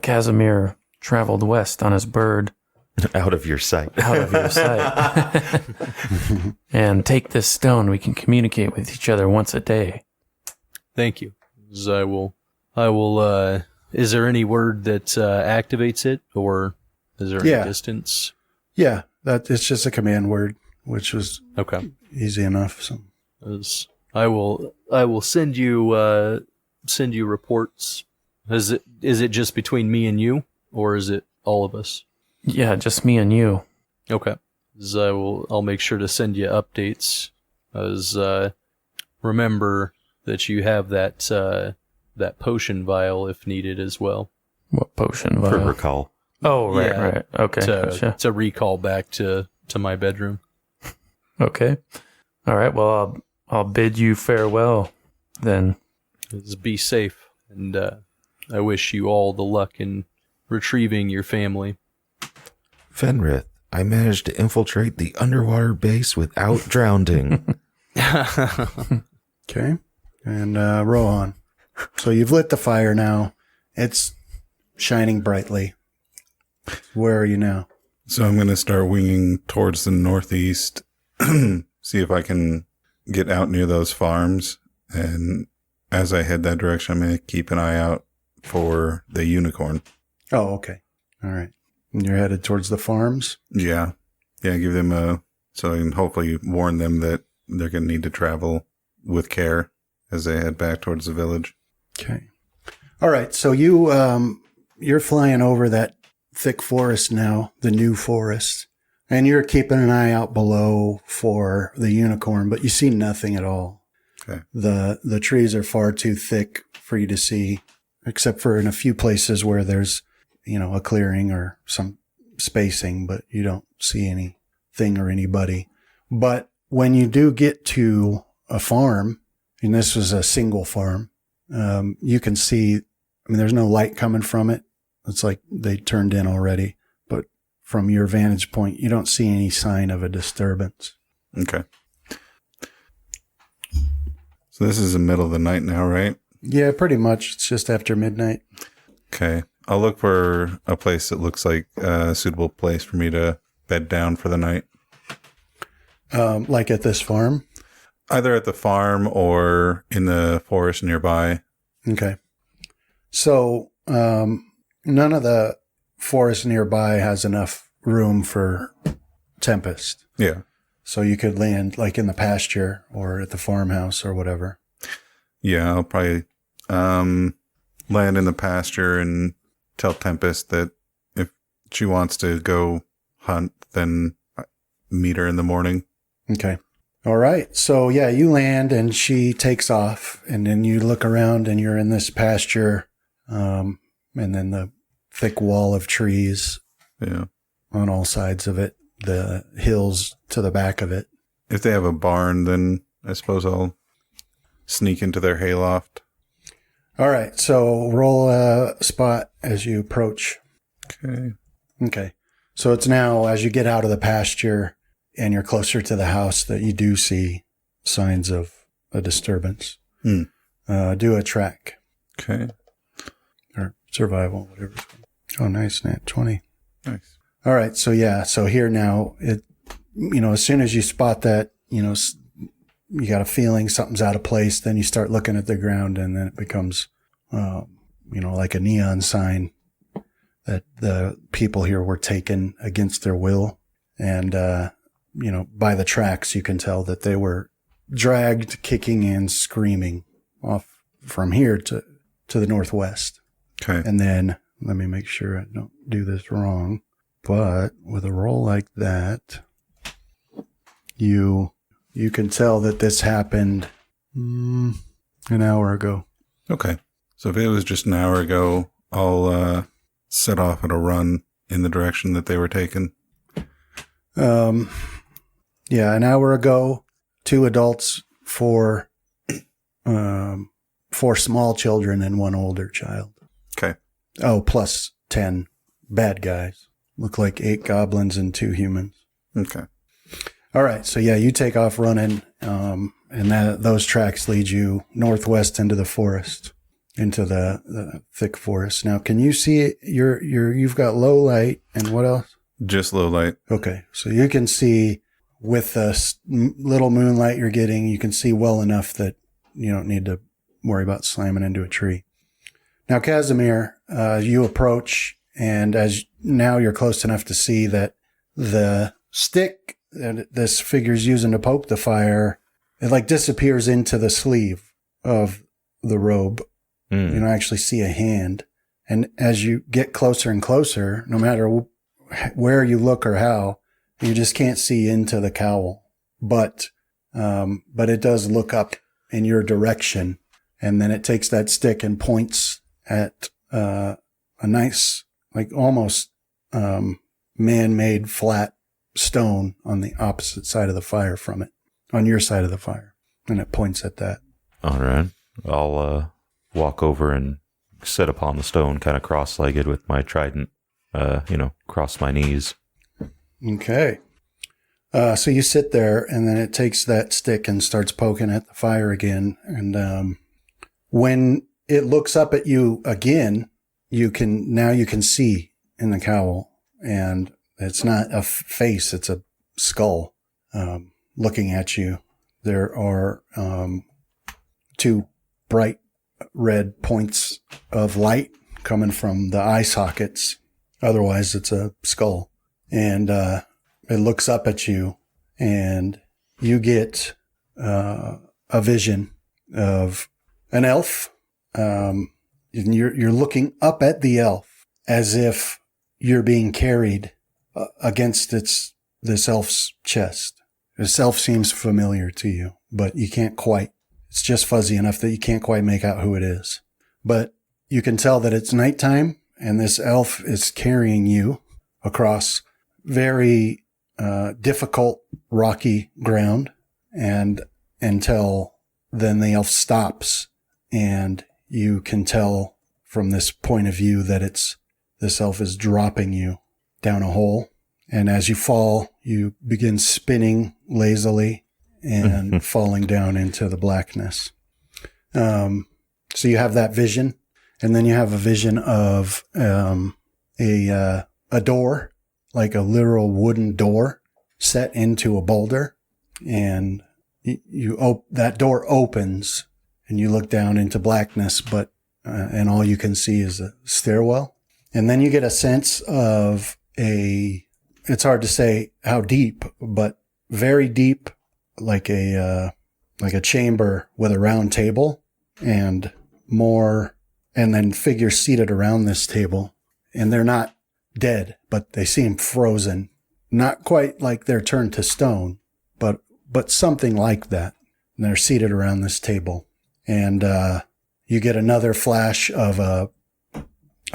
Casimir traveled west on his bird. Out of your sight. Out of your sight. And take this stone. We can communicate with each other once a day. Thank you. As I will, is there any word that activates it, or is there any distance? Yeah. That it's just a command word, which was Okay. easy enough. So. As I will send you reports. Is it just between me and you, or is it all of us? Yeah, just me and you. Okay. As I'll make sure to send you updates. As remember that you have that potion vial if needed as well. What potion For vial? recall. Oh, right, Yeah, right. Okay, gotcha. To recall back to my bedroom. Okay. All right, well, I'll bid you farewell then. Just be safe, and I wish you all the luck in retrieving your family. Fenris, I managed to infiltrate the underwater base without drowning. Okay. And Rohan. So you've lit the fire now. It's shining brightly. Where are you now? So I'm going to start winging towards the northeast, see if I can get out near those farms. And as I head that direction, I'm going to keep an eye out for the unicorn. Oh, okay. All right. And you're headed towards the farms? Yeah. Yeah, give them so I can hopefully warn them that they're going to need to travel with care as they head back towards the village. Okay. All right. So you're flying over that thick forest now, the new forest, and you're keeping an eye out below for the unicorn, but you see nothing at all. Okay. The trees are far too thick for you to see, except for in a few places where there's, a clearing or some spacing, but you don't see anything or anybody. But when you do get to a farm, and this was a single farm, you can see, there's no light coming from it. It's like they turned in already, but from your vantage point, you don't see any sign of a disturbance. Okay. So this is the middle of the night now, right? Yeah, pretty much. It's just after midnight. Okay. I'll look for a place that looks like a suitable place for me to bed down for the night. Like at this farm? Either at the farm or in the forest nearby. Okay. So, none of the forest nearby has enough room for Tempest. Yeah. So you could land like in the pasture or at the farmhouse or whatever. Yeah, I'll probably land in the pasture and tell Tempest that if she wants to go hunt, then meet her in the morning. Okay. All right. So yeah, you land and she takes off, and then you look around and you're in this pasture, and then the thick wall of trees on all sides of it, the hills to the back of it. If they have a barn, then I suppose I'll sneak into their hayloft. All right. So roll a spot as you approach. Okay. Okay. So it's now as you get out of the pasture and you're closer to the house that you do see signs of a disturbance. Do a track. Okay. Or survival, whatever it's called. Oh, nice, Nat 20. Nice. All right. So yeah. So here now, as soon as you spot that, you got a feeling something's out of place, then you start looking at the ground, and then it becomes, like a neon sign that the people here were taken against their will. And, by the tracks, you can tell that they were dragged, kicking and screaming off from here to the northwest. Okay. And then let me make sure I don't do this wrong, but with a roll like that, you you can tell that this happened an hour ago. Okay. So if it was just an hour ago, I'll set off at a run in the direction that they were taking. Yeah, an hour ago, 2 adults, 4 small children, and 1 older child. Okay. Oh, plus 10 bad guys. Look like 8 goblins and 2 humans. Okay. All right, so yeah, you take off running, and those tracks lead you northwest into the forest, into the thick forest. Now, can you see it? You've got low light, and what else? Just low light. Okay, so you can see with the little moonlight you're getting, you can see well enough that you don't need to worry about slamming into a tree. Now, Casimir, you approach, and as now you're close enough to see that the stick that this figure's using to poke the fire, it like disappears into the sleeve of the robe. You don't actually see a hand. And as you get closer and closer, no matter where you look or how, you just can't see into the cowl. But it does look up in your direction. And then it takes that stick and points at a nice, like almost man-made flat stone on the opposite side of the fire from it, on your side of the fire. And it points at that. All right. I'll walk over and sit upon the stone, kind of cross-legged with my trident, cross my knees. Okay. So you sit there, and then it takes that stick and starts poking at the fire again. And when it looks up at you again, you can see in the cowl, and it's not a face, it's a skull looking at you. There are 2 bright red points of light coming from the eye sockets. Otherwise, it's a skull. And it looks up at you, and you get a vision of an elf. And you're looking up at the elf as if you're being carried against this elf's chest. This elf seems familiar to you, but you can't quite. It's just fuzzy enough that you can't quite make out who it is. But you can tell that it's nighttime, and this elf is carrying you across very difficult, rocky ground, and until then the elf stops, and you can tell from this point of view that this elf is dropping you down a hole. And as you fall, you begin spinning lazily and falling down into the blackness. So you have that vision, and then you have a vision of a door, like a literal wooden door set into a boulder, and that door opens, and you look down into blackness, but and all you can see is a stairwell. And then you get a sense of it's hard to say how deep, but very deep, like a chamber with a round table and then figures seated around this table. And they're not dead, but they seem frozen. Not quite like they're turned to stone, but something like that. And they're seated around this table. And you get another flash of a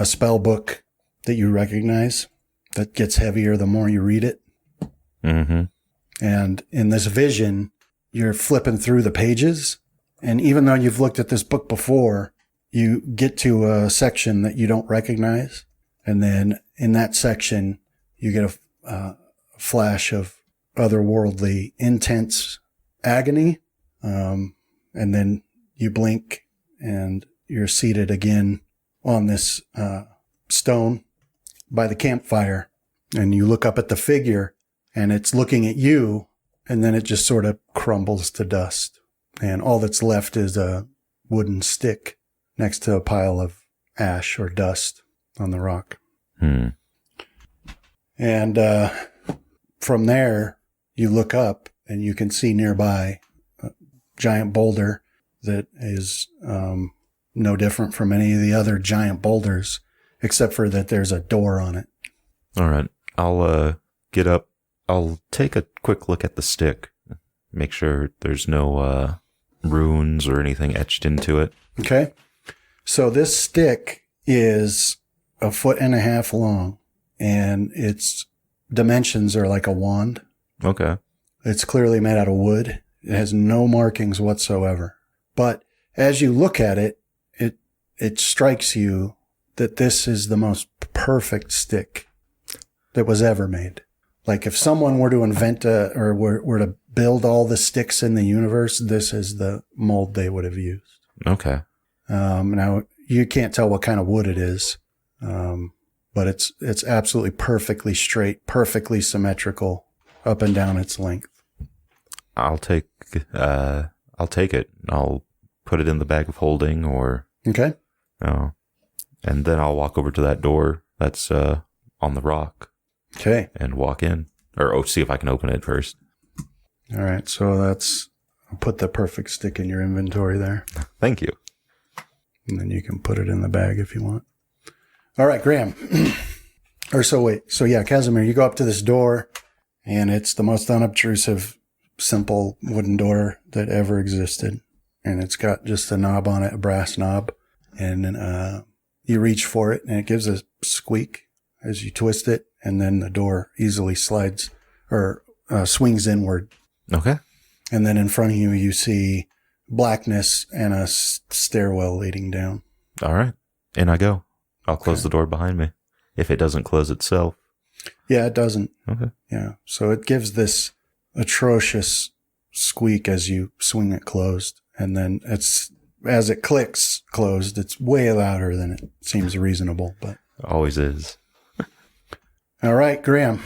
spell book that you recognize that gets heavier the more you read it. Mm-hmm. And in this vision, you're flipping through the pages. And even though you've looked at this book before, you get to a section that you don't recognize. And then in that section, you get a flash of otherworldly, intense agony. And then you blink and you're seated again on this stone by the campfire. And you look up at the figure, and it's looking at you, and then it just sort of crumbles to dust. And all that's left is a wooden stick next to a pile of ash or dust on the rock. And from there, you look up, and you can see nearby a giant boulder that is no different from any of the other giant boulders, except for that there's a door on it. All right. I'll get up. I'll take a quick look at the stick make sure there's no runes or anything etched into it. Okay. So this stick is 1.5 feet long, and its dimensions are like a wand. Okay. It's clearly made out of wood. It has no markings whatsoever. But as you look at it, it strikes you that this is the most perfect stick that was ever made. Like if someone were to invent or were to build all the sticks in the universe, this is the mold they would have used. Okay. Now you can't tell what kind of wood it is, but it's absolutely perfectly straight, perfectly symmetrical up and down its length. I'll take it. I'll put it in the bag of holding, or Okay. and then I'll walk over to that door that's on the rock Okay. and walk in, or see if I can open it first. All right. So I'll put the perfect stick in your inventory there, Thank you. and then you can put it in the bag if you want. All right, Graham. Casimir, you go up to this door, and it's the most unobtrusive, simple wooden door that ever existed. And it's got just a knob on it, a brass knob. And you reach for it, and it gives a squeak as you twist it, and then the door easily slides or swings inward. Okay. And then in front of you, you see blackness and a stairwell leading down. All right. In I go. I'll close the door behind me if it doesn't close itself. Yeah, it doesn't. Okay. Yeah. So it gives this atrocious squeak as you swing it closed. And then as it clicks closed, it's way louder than it seems reasonable, but Always is. all right, Graham.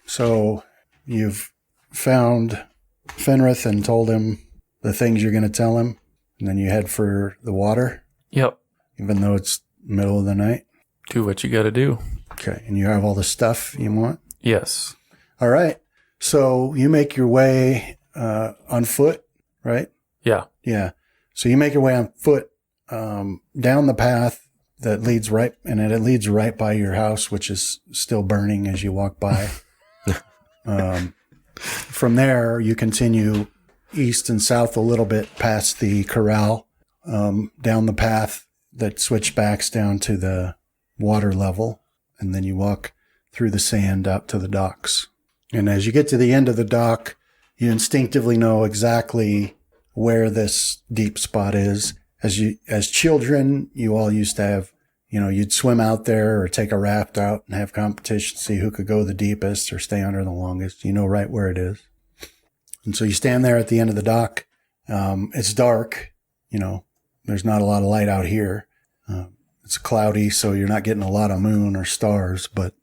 So you've found Fenrith and told him the things you're going to tell him, and then you head for the water, Yep. even though it's middle of the night. Do what you got to do. Okay. And you have all the stuff you want? Yes. All right. So you make your way on foot, right? Yeah. Yeah. So you make your way on foot down the path that leads right by your house, which is still burning as you walk by. From there, you continue east and south a little bit past the corral, down the path that switchbacks down to the water level, and then you walk through the sand out to the docks. And as you get to the end of the dock, you instinctively know exactly where this deep spot is. As children, you all used to have, you'd swim out there or take a raft out and have competition, see who could go the deepest or stay under the longest. You know right where it is. And so you stand there at the end of the dock. It's dark, there's not a lot of light out here. It's cloudy, so you're not getting a lot of moon or stars, but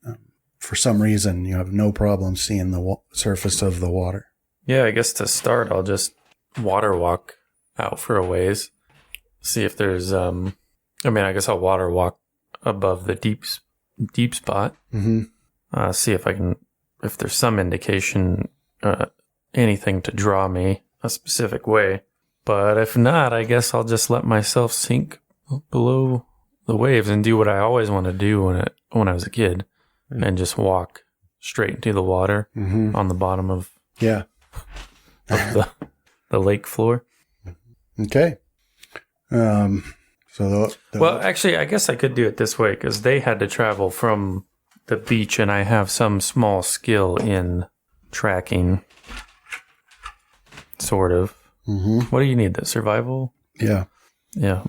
for some reason you have no problem seeing the surface of the water. Yeah, I guess to start, I'll just water walk out for a ways. See if there's, I guess I'll water walk above the deep spot. Mm-hmm. See if there's some indication, anything to draw me a specific way. But if not, I guess I'll just let myself sink below the waves and do what I always want to do when I was a kid, and just walk straight into the water on the bottom of Yeah. the lake floor. Okay. Well, actually, I guess I could do it this way because they had to travel from the beach, and I have some small skill in tracking, sort of. Mm-hmm. What do you need? The survival? Yeah. Yeah.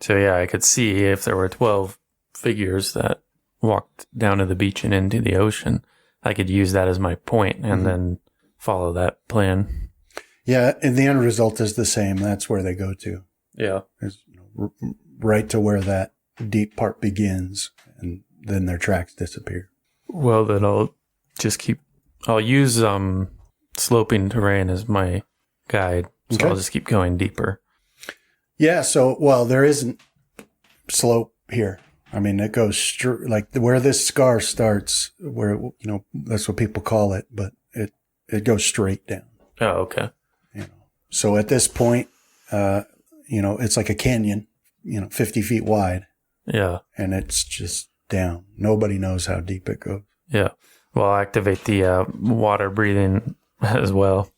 So, yeah, I could see if there were 12 figures that walked down to the beach and into the ocean, I could use that as my point and then follow that plan. Yeah, and the end result is the same. That's where they go to. Yeah. It's, right to where that deep part begins, and then their tracks disappear. Well, then I'll use sloping terrain as my guide. So Okay. I'll just keep going deeper. Yeah, there isn't slope here. I mean, it goes straight, like where this scar starts, where, that's what people call it, but it goes straight down. Oh, okay. So at this point, it's like a canyon, 50 feet wide, Yeah. and it's just down. Nobody knows how deep it goes. Yeah. Well, I'll activate the water breathing as well.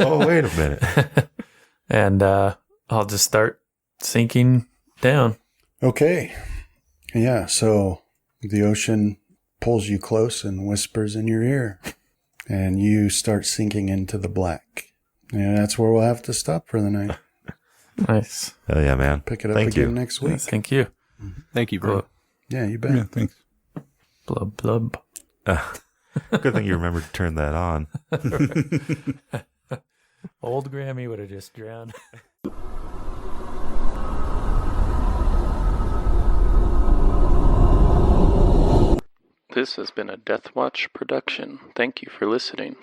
Oh, wait a minute. And I'll just start sinking down. Okay. Yeah, so the ocean pulls you close and whispers in your ear, and you start sinking into the black. And that's where we'll have to stop for the night. Nice. Oh, yeah, man. Pick it up Thank again you. next week. Thank you. Thank you, bro. Yeah, you bet. Yeah, thanks. Blub, blub. Good thing you remembered to turn that on. Old Grammy would have just drowned. This has been a Death Watch production. Thank you for listening.